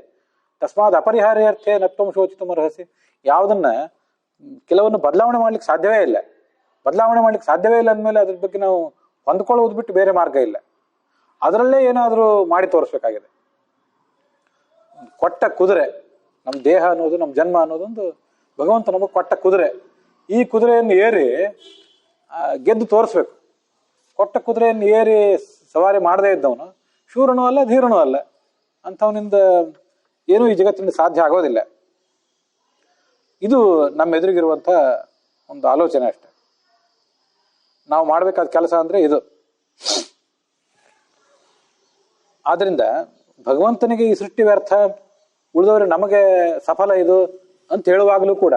ತಸ್ಮಾತ್ ಅಪರಿಹಾರ್ಯರ್ಥೆ ನತ್ವಂ ಶೋಚಿತುಂ ಅರ್ಹಸಿ. ಯಾವುದನ್ನ ಕೆಲವನ್ನು ಬದಲಾವಣೆ ಮಾಡ್ಲಿಕ್ಕೆ ಸಾಧ್ಯವೇ ಇಲ್ಲ. ಬದಲಾವಣೆ ಮಾಡ್ಲಿಕ್ಕೆ ಸಾಧ್ಯವೇ ಇಲ್ಲ ಅಂದಮೇಲೆ ಅದ್ರ ಬಗ್ಗೆ ನಾವು ಹೊಂದ್ಕೊಳ್ಳೋದು ಬಿಟ್ಟು ಬೇರೆ ಮಾರ್ಗ ಇಲ್ಲ. ಅದರಲ್ಲೇ ಏನಾದರೂ ಮಾಡಿ ತೋರಿಸ್ಬೇಕಾಗಿದೆ. ಕೊಟ್ಟ ಕುದುರೆ, ನಮ್ಮ ದೇಹ ಅನ್ನೋದು, ನಮ್ಮ ಜನ್ಮ ಅನ್ನೋದೊಂದು ಭಗವಂತ ನಮಗೆ ಕೊಟ್ಟ ಕುದುರೆ. ಈ ಕುದುರೆಯನ್ನು ಏರಿ ಗೆದ್ದು ತೋರಿಸ್ಬೇಕು. ಕೊಟ್ಟ ಕುದುರೆಯನ್ನು ಏರಿ ಸವಾರಿ ಮಾಡದೇ ಇದ್ದವನು ಶೂರನೂ ಅಲ್ಲ ಧೀರನೂ ಅಲ್ಲ. ಅಂಥವನಿಂದ ಏನೂ ಈ ಜಗತ್ತಿನಿಂದ ಸಾಧ್ಯ ಆಗೋದಿಲ್ಲ. ಇದು ನಮ್ಮ ಎದುರಿಗಿರುವಂಥ ಒಂದು ಆಲೋಚನೆ ಅಷ್ಟೆ. ನಾವು ಮಾಡಬೇಕಾದ ಕೆಲಸ ಅಂದರೆ ಇದು. ಆದ್ರಿಂದ ಭಗವಂತನಿಗೆ ಈ ಸೃಷ್ಟಿ ವ್ಯರ್ಥ, ಉಳಿದವರು ನಮಗೆ ಸಫಲ ಇದು ಅಂತ ಹೇಳುವಾಗಲೂ ಕೂಡ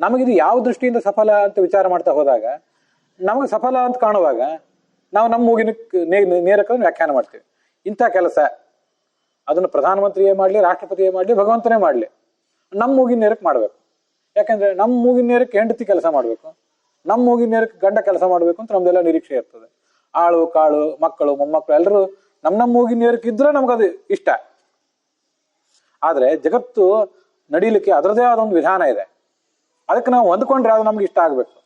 ನಮಗಿದು ಯಾವ ದೃಷ್ಟಿಯಿಂದ ಸಫಲ ಅಂತ ವಿಚಾರ ಮಾಡ್ತಾ ಹೋದಾಗ ನಮಗೆ ಸಫಲ ಅಂತ ಕಾಣುವಾಗ ನಾವು ನಮ್ಮ ಮೂಗಿನ ನೇರಕ್ಕೆ ವ್ಯಾಖ್ಯಾನ ಮಾಡ್ತೀವಿ. ಇಂಥ ಕೆಲಸ ಅದನ್ನು ಪ್ರಧಾನಮಂತ್ರಿಯೇ ಮಾಡಲಿ, ರಾಷ್ಟ್ರಪತಿಯೇ ಮಾಡಲಿ, ಭಗವಂತನೇ ಮಾಡಲಿ, ನಮ್ಮ ಮೂಗಿನ ನೇರಕ್ಕೆ ಮಾಡಬೇಕು. ಯಾಕೆಂದ್ರೆ ನಮ್ಮ ಮೂಗಿನ ನೇರಕ್ಕೆ ಹೆಂಡತಿ ಕೆಲಸ ಮಾಡಬೇಕು, ನಮ್ಮ ಮೂಗಿನ ನೇರಕ್ಕೆ ಗಂಡ ಕೆಲಸ ಮಾಡಬೇಕು ಅಂತ ನಮ್ದೆಲ್ಲ ನಿರೀಕ್ಷೆ ಇರ್ತದೆ. ಆಳು ಕಾಳು ಮಕ್ಕಳು ಮೊಮ್ಮಕ್ಕಳು ಎಲ್ಲರೂ ನಮ್ಮ ಮೂಗಿನ ನೇರಕ್ಕೆ ಇದ್ರೆ ನಮಗದು ಇಷ್ಟ. ಆದ್ರೆ ಜಗತ್ತು ನಡೀಲಿಕ್ಕೆ ಅದರದೇ ಆದ ಒಂದು ವಿಧಾನ ಇದೆ. ಅದಕ್ಕೆ ನಾವು ಹೊಂದ್ಕೊಂಡ್ರೆ ಅದು ನಮ್ಗೆ ಇಷ್ಟ ಆಗ್ಬೇಕು.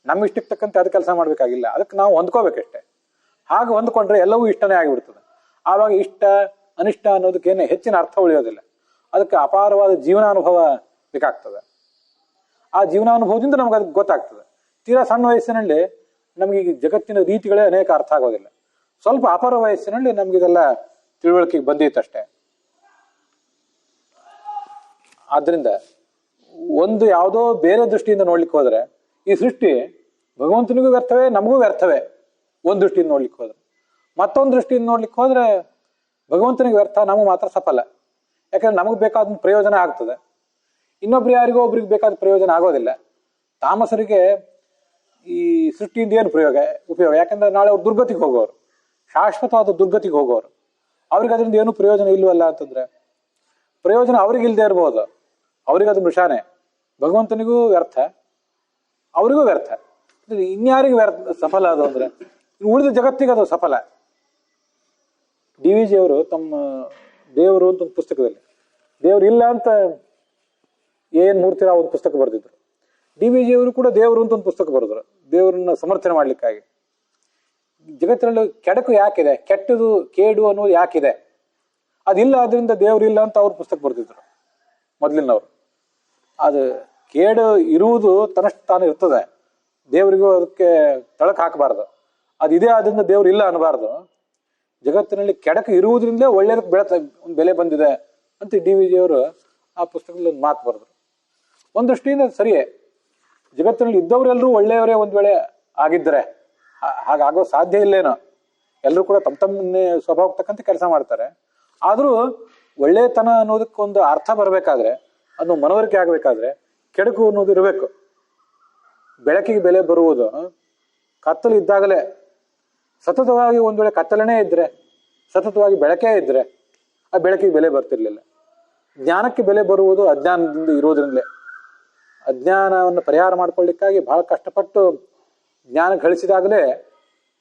ನಮ್ಮ ಇಷ್ಟಕ್ಕೆ ತಕ್ಕಂತೆ ಅದು ಕೆಲಸ ಮಾಡ್ಬೇಕಾಗಿಲ್ಲ, ಅದಕ್ಕೆ ನಾವು ಹೊಂದ್ಕೋಬೇಕಷ್ಟೆ. ಹಾಗೆ ಹೊಂದ್ಕೊಂಡ್ರೆ ಎಲ್ಲವೂ ಇಷ್ಟನೇ ಆಗಿಬಿಡ್ತದೆ. ಆವಾಗ ಇಷ್ಟ ಅನಿಷ್ಟ ಅನ್ನೋದಕ್ಕೇನೆ ಹೆಚ್ಚಿನ ಅರ್ಥ ಉಳಿಯೋದಿಲ್ಲ. ಅದಕ್ಕೆ ಅಪಾರವಾದ ಜೀವನಾನುಭವ ಬೇಕಾಗ್ತದೆ. ಆ ಜೀವನಾನುಭವದಿಂದ ನಮ್ಗೆ ಅದಕ್ಕೆ ಗೊತ್ತಾಗ್ತದೆ. ತೀರಾ ಸಣ್ಣ ವಯಸ್ಸಿನಲ್ಲಿ ನಮ್ಗೆ ಈ ಜಗತ್ತಿನ ರೀತಿಗಳೇ ಅನೇಕ ಅರ್ಥ ಆಗೋದಿಲ್ಲ. ಸ್ವಲ್ಪ ಅಪಾರ ವಯಸ್ಸಿನಲ್ಲಿ ನಮ್ಗಿದೆಲ್ಲ ತಿಳುವಳಿಕೆಗೆ ಬಂದಿತ್ತಷ್ಟೇ. ಆದ್ರಿಂದ ಒಂದು ಯಾವುದೋ ಬೇರೆ ದೃಷ್ಟಿಯಿಂದ ನೋಡ್ಲಿಕ್ಕೆ ಹೋದ್ರೆ ಈ ಸೃಷ್ಟಿ ಭಗವಂತನಿಗೂ ವ್ಯರ್ಥವೇ, ನಮಗೂ ವ್ಯರ್ಥವೇ. ಒಂದು ದೃಷ್ಟಿಯಿಂದ ನೋಡ್ಲಿಕ್ಕೆ ಹೋದ್ರೆ, ಮತ್ತೊಂದು ದೃಷ್ಟಿಯಿಂದ ನೋಡ್ಲಿಕ್ಕೆ ಹೋದ್ರೆ ಭಗವಂತನಿಗೆ ವ್ಯರ್ಥ, ನಮಗೆ ಮಾತ್ರ ಸಫಲ. ಯಾಕಂದ್ರೆ ನಮಗೆ ಬೇಕಾದ ಪ್ರಯೋಜನ ಆಗ್ತದೆ, ಇನ್ನೊಬ್ರು ಯಾರಿಗೋ ಒಬ್ರಿಗೆ ಬೇಕಾದ ಪ್ರಯೋಜನ ಆಗೋದಿಲ್ಲ. ತಾಮಸರಿಗೆ ಈ ಸೃಷ್ಟಿಯಿಂದ ಏನು ಉಪಯೋಗ? ಯಾಕಂದ್ರೆ ನಾಳೆ ಅವ್ರು ದುರ್ಗತಿಗೆ ಹೋಗೋರು, ಶಾಶ್ವತವಾದ ದುರ್ಗತಿಗೆ ಹೋಗೋರು. ಅವ್ರಿಗೆ ಅದರಿಂದ ಏನು ಪ್ರಯೋಜನ ಇಲ್ವಲ್ಲ ಅಂತಂದ್ರೆ ಪ್ರಯೋಜನ ಅವ್ರಿಗೆ ಇಲ್ಲದೆ ಇರ್ಬೋದು. ಅವ್ರಿಗೆ ಅದು ಮೃಷಾನೆ, ಭಗವಂತನಿಗೂ ವ್ಯರ್ಥ, ಅವರಿಗೂ ವ್ಯರ್ಥ. ಇನ್ಯಾರಿಗೆ ಸಫಲ ಅದು ಅಂದ್ರೆ ಉಳಿದ ಜಗತ್ತಿಗೆ ಅದು ಸಫಲ. DVG ಅವರು ತಮ್ಮ ದೇವರು ಅಂತ ಒಂದು ಪುಸ್ತಕದಲ್ಲಿ, ದೇವ್ರು ಇಲ್ಲ ಅಂತ ಏನ್ ಮೂರ್ತಿರಾವ್ ಒಂದು ಪುಸ್ತಕ ಬರೆದಿದ್ರು. DVG ಅವರು ಕೂಡ ದೇವರು ಅಂತ ಒಂದು ಪುಸ್ತಕ ಬರೆದ್ರು, ದೇವರನ್ನ ಸಮರ್ಥನೆ ಮಾಡ್ಲಿಕ್ಕಾಗಿ. ಜಗತ್ತಿನಲ್ಲಿ ಕೆಡಕು ಯಾಕಿದೆ, ಕೆಟ್ಟದು ಕೇಡು ಅನ್ನೋದು ಯಾಕಿದೆ, ಅದಿಲ್ಲ, ಅದರಿಂದ ದೇವ್ರು ಇಲ್ಲ ಅಂತ ಅವ್ರು ಪುಸ್ತಕ ಬರೆದಿದ್ರು ಮೊದಲಿನವ್ರು. ಅದು ಕೇಡು ಇರುವುದು ತನ್ನಷ್ಟು ತಾನು ಇರ್ತದೆ, ದೇವರಿಗೂ ಅದಕ್ಕೆ ತಳಕ್ ಹಾಕಬಾರ್ದು. ಅದಿದೆ ಆದ್ರಿಂದ ದೇವ್ರು ಇಲ್ಲ ಅನ್ನಬಾರ್ದು. ಜಗತ್ತಿನಲ್ಲಿ ಕೆಡಕು ಇರುವುದರಿಂದಲೇ ಒಳ್ಳೆಯದಕ್ಕೆ ಒಂದು ಬೆಲೆ ಬಂದಿದೆ ಅಂತ DVG ಅವರು ಆ ಪುಸ್ತಕದಲ್ಲಿ ಒಂದು ಮಾತು ಬರೆದ್ರು. ಒಂದು ದೃಷ್ಟಿಯಿಂದ ಸರಿಯೇ, ಜಗತ್ತಿನಲ್ಲಿ ಇದ್ದವರೆಲ್ಲರೂ ಒಳ್ಳೆಯವರೇ ಒಂದ್ ವೇಳೆ ಆಗಿದ್ರೆ, ಹಾಗಾಗೋ ಸಾಧ್ಯ ಇಲ್ಲೇನೋ. ಎಲ್ಲರೂ ಕೂಡ ತಮ್ಮ ಸ್ವಭಾವಕ್ಕೆ ತಕ್ಕಂತೆ ಕೆಲಸ ಮಾಡ್ತಾರೆ. ಆದ್ರೂ ಒಳ್ಳೆತನ ಅನ್ನೋದಕ್ಕೊಂದು ಅರ್ಥ ಬರಬೇಕಾದ್ರೆ, ಅದು ಮನವರಿಕೆ ಆಗಬೇಕಾದ್ರೆ ಕೆಡಕು ಅನ್ನೋದು ಇರಬೇಕು. ಬೆಳಕಿಗೆ ಬೆಲೆ ಬರುವುದು ಕತ್ತಲು ಇದ್ದಾಗಲೇ. ಸತತವಾಗಿ ಒಂದ್ ವೇಳೆ ಕತ್ತಲನೇ ಇದ್ರೆ, ಸತತವಾಗಿ ಬೆಳಕೇ ಇದ್ರೆ ಆ ಬೆಳಕಿಗೆ ಬೆಲೆ ಬರ್ತಿರ್ಲಿಲ್ಲ. ಜ್ಞಾನಕ್ಕೆ ಬೆಲೆ ಬರುವುದು ಅಜ್ಞಾನದಿಂದ ಇರೋದ್ರಿಂದಲೇ. ಅಜ್ಞಾನವನ್ನು ಪರಿಹಾರ ಮಾಡ್ಕೊಳ್ಳಿಕ್ಕಾಗಿ ಬಹಳ ಕಷ್ಟಪಟ್ಟು ಜ್ಞಾನ ಗಳಿಸಿದಾಗಲೇ,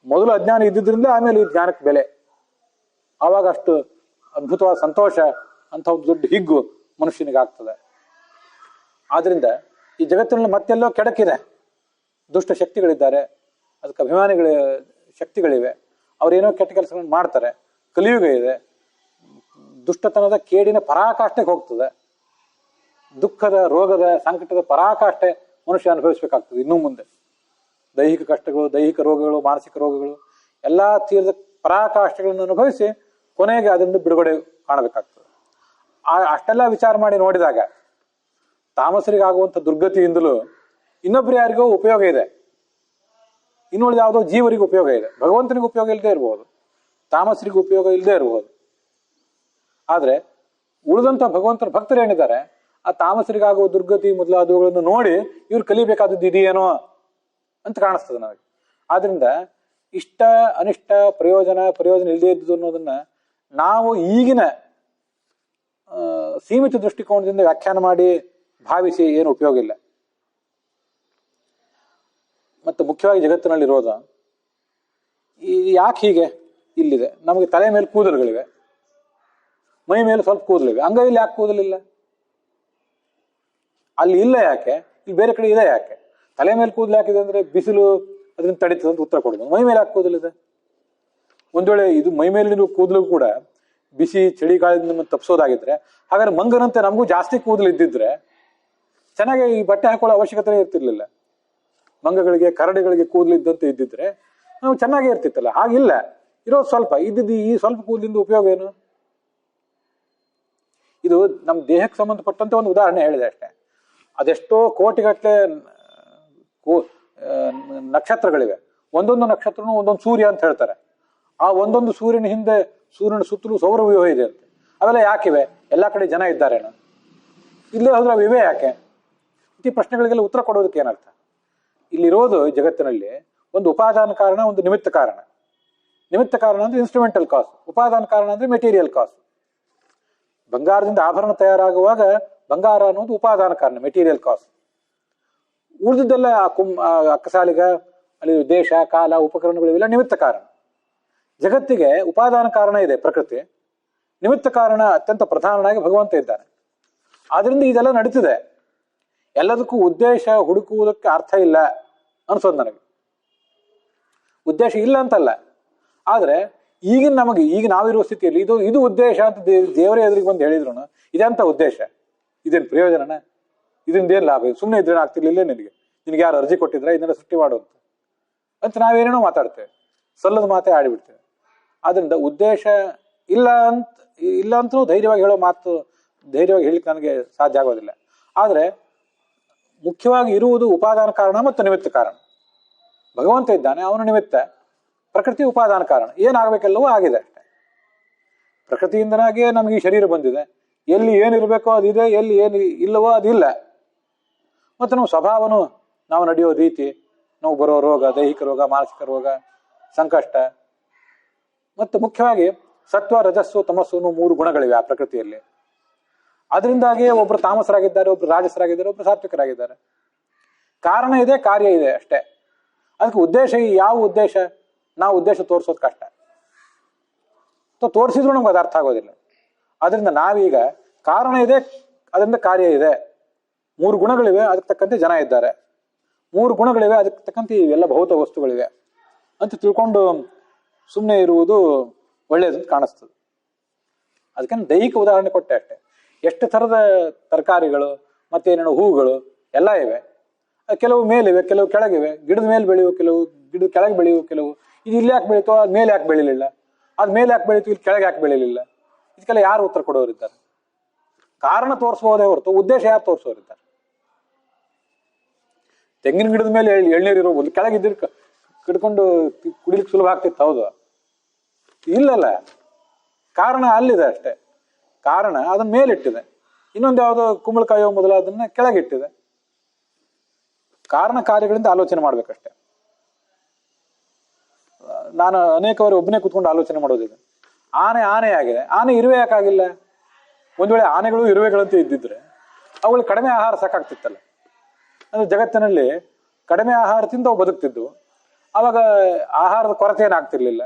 ಮೊದಲು ಅಜ್ಞಾನ ಇದ್ದಿದ್ರಿಂದ ಆಮೇಲೆ ಈ ಜ್ಞಾನಕ್ಕೆ ಬೆಲೆ. ಆವಾಗ ಅಷ್ಟು ಅದ್ಭುತವಾದ ಸಂತೋಷ ಅಂತ ಒಂದು ದೊಡ್ಡ ಹಿಗ್ಗು ಮನುಷ್ಯನಿಗೆ ಆಗ್ತದೆ. ಆದ್ರಿಂದ ಈ ಜಗತ್ತಿನಲ್ಲಿ ಮತ್ತೆಲ್ಲೋ ಕೆಡಕಿದೆ, ದುಷ್ಟ ಶಕ್ತಿಗಳಿದ್ದಾರೆ, ಅದಕ್ಕೆ ಅಭಿಮಾನಿಗಳ ಶಕ್ತಿಗಳಿವೆ, ಅವ್ರೇನೋ ಕೆಟ್ಟ ಕೆಲಸಗಳನ್ನು ಮಾಡ್ತಾರೆ. ಕಲಿಯುಗ ಇದೆ, ದುಷ್ಟತನದ ಕೇಡಿನ ಪರಾಕಾಷ್ಠೆಗೆ ಹೋಗ್ತದೆ. ದುಃಖದ ರೋಗದ ಸಂಕಟದ ಪರಾಕಾಷ್ಠೆ ಮನುಷ್ಯ ಅನುಭವಿಸ್ಬೇಕಾಗ್ತದೆ ಇನ್ನು ಮುಂದೆ. ದೈಹಿಕ ಕಷ್ಟಗಳು, ದೈಹಿಕ ರೋಗಗಳು, ಮಾನಸಿಕ ರೋಗಗಳು ಎಲ್ಲಾ ತೀರದ ಪರಾಕಾಷ್ಠೆಗಳನ್ನು ಅನುಭವಿಸಿ ಕೊನೆಗೆ ಅದರಿಂದ ಬಿಡುಗಡೆ ಕಾಣಬೇಕಾಗ್ತದೆ. ಅಷ್ಟೆಲ್ಲ ವಿಚಾರ ಮಾಡಿ ನೋಡಿದಾಗ ತಾಮಸರಿಗಾಗುವಂಥ ದುರ್ಗತಿಯಿಂದಲೂ ಇನ್ನೊಬ್ರು ಯಾರಿಗೋ ಉಪಯೋಗ ಇದೆ, ಇನ್ನುಳಿದ ಯಾವುದೋ ಜೀವರಿಗೂ ಉಪಯೋಗ ಇದೆ. ಭಗವಂತನಿಗೆ ಉಪಯೋಗ ಇಲ್ಲದೆ ಇರಬಹುದು, ತಾಮಸರಿಗೂ ಉಪಯೋಗ ಇಲ್ಲದೆ ಇರಬಹುದು. ಆದ್ರೆ ಉಳಿದಂತ ಭಗವಂತನ ಭಕ್ತರು ಏನಿದ್ದಾರೆ, ಆ ತಾಮಸರಿಗಾಗುವ ದುರ್ಗತಿ ಮೊದಲಾದವುಗಳನ್ನು ನೋಡಿ ಇವ್ರು ಕಲಿಬೇಕಾದದ್ದು ಇದೆಯೇನೋ ಅಂತ ಕಾಣಿಸ್ತದೆ ನನಗೆ. ಆದ್ರಿಂದ ಇಷ್ಟ ಅನಿಷ್ಟ, ಪ್ರಯೋಜನ ಇಲ್ಲದೆ ಇದ್ದುದು ಅನ್ನೋದನ್ನ ನಾವು ಈಗಿನ ಸೀಮಿತ ದೃಷ್ಟಿಕೋನದಿಂದ ವ್ಯಾಖ್ಯಾನ ಮಾಡಿ ಭಾವಿಸಿ ಏನು ಉಪಯೋಗ ಇಲ್ಲ. ಮತ್ತು ಮುಖ್ಯವಾಗಿ ಜಗತ್ತಿನಲ್ಲಿರೋದು ಈ ಯಾಕೆ ಹೀಗೆ ಇಲ್ಲಿದೆ, ನಮಗೆ ತಲೆ ಮೇಲೆ ಕೂದಲುಗಳಿವೆ, ಮೈ ಮೇಲೆ ಸ್ವಲ್ಪ ಕೂದಲಿವೆ, ಅಂಗೈಯಲ್ಲಿ ಯಾಕೆ ಕೂದಲಿಲ್ಲ? ಅಲ್ಲಿ ಇಲ್ಲ ಯಾಕೆ, ಇಲ್ಲಿ ಬೇರೆ ಕಡೆ ಇದೆ ಯಾಕೆ? ತಲೆ ಮೇಲೆ ಕೂದಲು ಹಾಕಿದೆ ಅಂದ್ರೆ ಬಿಸಿಲು ಅದನ್ನ ತಡೀತದೆ ಅಂತ ಉತ್ತರ ಕೊಡೋದು. ಮೈ ಮೇಲೆ ಯಾಕೆ ಕೂದಲಿದೆ? ಒಂದ್ ವೇಳೆ ಇದು ಮೈ ಮೇಲಿನ ಕೂದಲು ಕೂಡ ಬಿಸಿ ಚಳಿಗಾಲದಿಂದ ತಪ್ಪಿಸೋದಾಗಿದ್ರೆ, ಹಾಗಾದ್ರೆ ಮಂಗನಂತೆ ನಮಗೂ ಜಾಸ್ತಿ ಕೂದಲು ಇದ್ದಿದ್ರೆ ಚೆನ್ನಾಗಿ ಈ ಬಟ್ಟೆ ಹಾಕೊಳ್ಳೋ ಅವಶ್ಯಕತೆ ಇರ್ತಿರ್ಲಿಲ್ಲ. ಮಂಗಗಳಿಗೆ, ಕರಡಿಗಳಿಗೆ ಕೂದಲು ಇದ್ದಂತೆ ಇದ್ದಿದ್ರೆ ನಾವು ಚೆನ್ನಾಗೇ ಇರ್ತಿತ್ತಲ್ಲ. ಹಾಗಿಲ್ಲ, ಇರೋದು ಸ್ವಲ್ಪ. ಇದ್ದಿದ್ದು ಈ ಸ್ವಲ್ಪ ಕೂದಲಿಂದ ಉಪಯೋಗ ಏನು? ಇದು ನಮ್ಮ ದೇಹಕ್ಕೆ ಸಂಬಂಧಪಟ್ಟಂತೆ ಒಂದು ಉದಾಹರಣೆ ಹೇಳಿದೆ ಅಷ್ಟೇ. ಅದೆಷ್ಟೋ ಕೋಟಿಗಟ್ಟಲೆ ನಕ್ಷತ್ರಗಳಿವೆ. ಒಂದೊಂದು ನಕ್ಷತ್ರನೂ ಒಂದೊಂದು ಸೂರ್ಯ ಅಂತ ಹೇಳ್ತಾರೆ. ಆ ಒಂದೊಂದು ಸೂರ್ಯನ ಹಿಂದೆ, ಸೂರ್ಯನ ಸುತ್ತಲೂ ಸೌರವ್ಯೂಹ ಇದೆ ಅಂತ. ಅವೆಲ್ಲ ಯಾಕಿವೆ? ಎಲ್ಲ ಕಡೆ ಜನ ಇದ್ದಾರೇನೋ? ಇಲ್ಲೇ ಹೋದ್ರೆ ಅವಿವೆ ಯಾಕೆ? ಈ ಪ್ರಶ್ನೆಗಳಿಗೆಲ್ಲ ಉತ್ತರ ಕೊಡೋದಕ್ಕೆ ಏನರ್ಥ? ಇಲ್ಲಿರೋದು ಜಗತ್ತಿನಲ್ಲಿ ಒಂದು ಉಪಾದಾನ ಕಾರಣ, ಒಂದು ನಿಮಿತ್ತ ಕಾರಣ. ನಿಮಿತ್ತ ಕಾರಣ ಅಂದ್ರೆ ಇನ್ಸ್ಟ್ರೂಮೆಂಟಲ್ ಕಾಸ್, ಉಪಾದಾನ ಕಾರಣ ಅಂದ್ರೆ ಮೆಟೀರಿಯಲ್ ಕಾಸ್. ಬಂಗಾರದಿಂದ ಆಭರಣ ತಯಾರಾಗುವಾಗ ಬಂಗಾರ ಅನ್ನೋದು ಉಪಾದಾನ ಕಾರಣ, ಮೆಟೀರಿಯಲ್ ಕಾಸ್. ಉಳಿದಿದ್ದೆಲ್ಲ ಅಕ್ಕಸಾಲಿಗ, ಅಲ್ಲಿ ದೇಶ, ಕಾಲ, ಉಪಕರಣಗಳು ಇವೆಲ್ಲ ನಿಮಿತ್ತ ಕಾರಣ. ಜಗತ್ತಿಗೆ ಉಪಾದಾನ ಕಾರಣ ಇದೆ ಪ್ರಕೃತಿ, ನಿಮಿತ್ತ ಕಾರಣ ಅತ್ಯಂತ ಪ್ರಧಾನನಾಗಿ ಭಗವಂತ ಇದ್ದಾನೆ. ಆದ್ರಿಂದ ಇದೆಲ್ಲ ನಡೀತಿದೆ. ಎಲ್ಲದಕ್ಕೂ ಉದ್ದೇಶ ಹುಡುಕುವುದಕ್ಕೆ ಅರ್ಥ ಇಲ್ಲ ಅನ್ಸೋದು ನನಗೆ. ಉದ್ದೇಶ ಇಲ್ಲ ಅಂತಲ್ಲ, ಆದ್ರೆ ಈಗಿನ ನಮಗೆ, ಈಗ ನಾವಿರುವ ಸ್ಥಿತಿಯಲ್ಲಿ ಇದು ಉದ್ದೇಶ ಅಂತ ದೇವರೇ ಎದುರಿಗೆ ಬಂದು ಹೇಳಿದ್ರು ಇದೆಂತ ಉದ್ದೇಶ? ಇದೇನು ಪ್ರಯೋಜನನ? ಇದರಿಂದ ಏನ್ ಲಾಭ? ಸುಮ್ಮನೆ ಇದ್ರೆ ಆಗ್ತಿರ್ಲಿಲ್ಲ ನಿನಗೆ ಯಾರು ಅರ್ಜಿ ಕೊಟ್ಟಿದ್ರೆ ಇದನ್ನೆಲ್ಲ ಸೃಷ್ಟಿ ಮಾಡುವಂತ ಅಂತ ನಾವೇನೇನೋ ಮಾತಾಡ್ತೇವೆ, ಸಲ್ಲದ ಮಾತೇ ಆಡಿಬಿಡ್ತೇವೆ. ಆದ್ರಿಂದ ಉದ್ದೇಶ ಇಲ್ಲ ಅಂತಲೂ ಧೈರ್ಯವಾಗಿ ಹೇಳೋ ಮಾತು, ಧೈರ್ಯವಾಗಿ ಹೇಳಿಕ್ಕೆ ನನಗೆ ಸಾಧ್ಯ ಆಗೋದಿಲ್ಲ. ಆದ್ರೆ ಮುಖ್ಯವಾಗಿ ಇರುವುದು ಉಪಾದಾನ ಕಾರಣ ಮತ್ತು ನಿಮಿತ್ತ ಕಾರಣ. ಭಗವಂತ ಇದ್ದಾನೆ, ಅವನು ನಿಮಿತ್ತ, ಪ್ರಕೃತಿ ಉಪಾದಾನ ಕಾರಣ. ಏನಾಗಬೇಕೆಲ್ಲವೂ ಆಗಿದೆ ಅಷ್ಟೆ. ಪ್ರಕೃತಿಯಿಂದನಾಗಿಯೇ ನಮ್ಗೆ ಈ ಶರೀರ ಬಂದಿದೆ. ಎಲ್ಲಿ ಏನಿರಬೇಕೋ ಅದಿದೆ, ಎಲ್ಲಿ ಏನು ಇಲ್ಲವೋ ಅದಿಲ್ಲ. ಮತ್ತು ನಮ್ಮ ಸ್ವಭಾವನು, ನಾವು ನಡೆಯೋ ರೀತಿ, ನಾವು ಬರೋ ರೋಗ, ದೈಹಿಕ ರೋಗ, ಮಾನಸಿಕ ರೋಗ, ಸಂಕಷ್ಟ, ಮತ್ತು ಮುಖ್ಯವಾಗಿ ಸತ್ವ, ರಜಸ್ಸು, ತಮಸ್ಸು ಅನ್ನೋ 3 ಗುಣಗಳಿವೆ ಆ ಪ್ರಕೃತಿಯಲ್ಲಿ. ಅದರಿಂದಾಗಿಯೇ ಒಬ್ರು ತಾಮಸರಾಗಿದ್ದಾರೆ, ಒಬ್ರು ರಾಜಸರಾಗಿದ್ದಾರೆ, ಒಬ್ರು ಸಾತ್ವಿಕರಾಗಿದ್ದಾರೆ. ಕಾರಣ ಇದೆ, ಕಾರ್ಯ ಇದೆ ಅಷ್ಟೇ. ಅದಕ್ಕೆ ಉದ್ದೇಶ, ಯಾವ ಉದ್ದೇಶ? ನಾವು ಉದ್ದೇಶ ತೋರಿಸೋದು ಕಷ್ಟ, ತೋರಿಸಿದ್ರು ನಮ್ಗೆ ಅದು ಅರ್ಥ ಆಗೋದಿಲ್ಲ. ಅದರಿಂದ ನಾವೀಗ ಕಾರಣ ಇದೆ, ಅದರಿಂದ ಕಾರ್ಯ ಇದೆ. 3 ಗುಣಗಳಿವೆ, ಅದಕ್ಕೆ ತಕ್ಕಂತೆ ಜನ ಇದ್ದಾರೆ. 3 ಗುಣಗಳಿವೆ, ಅದಕ್ಕೆ ತಕ್ಕಂತೆ ಇವೆಲ್ಲ ಭೌತ ವಸ್ತುಗಳಿವೆ ಅಂತ ತಿಳ್ಕೊಂಡು ಸುಮ್ಮನೆ ಇರುವುದು ಒಳ್ಳೆಯದಂತ ಕಾಣಿಸ್ತದೆ. ಅದಕ್ಕೆ ದೈಹಿಕ ಉದಾಹರಣೆ ಕೊಟ್ಟೆ ಅಷ್ಟೇ. ಎಷ್ಟು ಥರದ ತರಕಾರಿಗಳು ಮತ್ತೇನೇನೋ ಹೂಗಳು ಎಲ್ಲ ಇವೆ. ಕೆಲವು ಮೇಲಿವೆ, ಕೆಲವು ಕೆಳಗಿವೆ. ಗಿಡದ ಮೇಲೆ ಬೆಳೆಯುವ ಕೆಲವು, ಗಿಡದ ಕೆಳಗೆ ಬೆಳೆಯುವ ಕೆಲವು. ಇದು ಇಲ್ಲಿ ಯಾಕೆ ಬೆಳೀತೋ, ಅದ್ ಮೇಲೆ ಯಾಕೆ ಬೆಳಿಲಿಲ್ಲ? ಅದ್ ಮೇಲೆ ಯಾಕೆ ಬೆಳೀತು, ಇಲ್ಲಿ ಕೆಳಗೆ ಯಾಕೆ ಬೆಳಿಲಿಲ್ಲ? ಇದಕ್ಕೆಲ್ಲ ಯಾರು ಉತ್ತರ ಕೊಡೋರಿದ್ದಾರೆ? ಕಾರಣ ತೋರಿಸಬಹುದೇ ಹೊರತು ಉದ್ದೇಶ ಯಾರು ತೋರಿಸೋರಿದ್ದಾರೆ? ತೆಂಗಿನ ಗಿಡದ ಮೇಲೆ ಎಳ್ನೀರು ಇರೋಬಹುದು, ಕೆಳಗಿದ್ದಿರ್ ಕಿಡ್ಕೊಂಡು ಕುಡಿಲಿಕ್ಕೆ ಸುಲಭ ಆಗ್ತಿತ್ತು, ಹೌದು? ಇಲ್ಲಲ್ಲ, ಕಾರಣ ಅಲ್ಲಿದೆ ಅಷ್ಟೇ. ಕಾರಣ ಅದನ್ನ ಮೇಲಿಟ್ಟಿದೆ, ಇನ್ನೊಂದು ಯಾವುದೋ ಕುಂಬಳಕಾಯಿ ಮೊದಲಾದನ್ನ ಕೆಳಗಿಟ್ಟಿದೆ. ಕಾರಣ ಕಾರ್ಯಗಳಿಂದ ಆಲೋಚನೆ ಮಾಡ್ಬೇಕಷ್ಟೆ. ನಾನು ಅನೇಕ ಬಾರಿ ಒಬ್ಬನೇ ಕೂತ್ಕೊಂಡು ಆಲೋಚನೆ ಮಾಡೋದಿದೆ. ಆನೆ ಆಗಿದೆ, ಆನೆ ಇರುವೆ ಯಾಕಾಗಿಲ್ಲ? ಒಂದ್ ವೇಳೆ ಆನೆಗಳು ಇರುವೆಗಳಂತ ಇದ್ದಿದ್ರೆ ಅವುಗಳು ಕಡಿಮೆ ಆಹಾರ ಸಾಕಾಗ್ತಿತ್ತಲ್ಲ. ಅಂದ್ರೆ ಜಗತ್ತಿನಲ್ಲಿ ಕಡಿಮೆ ಆಹಾರ ತಿಂದು ಅವು ಬದುಕ್ತಿದ್ವು, ಅವಾಗ ಆಹಾರದ ಕೊರತೆ ಏನಾಗ್ತಿರ್ಲಿಲ್ಲ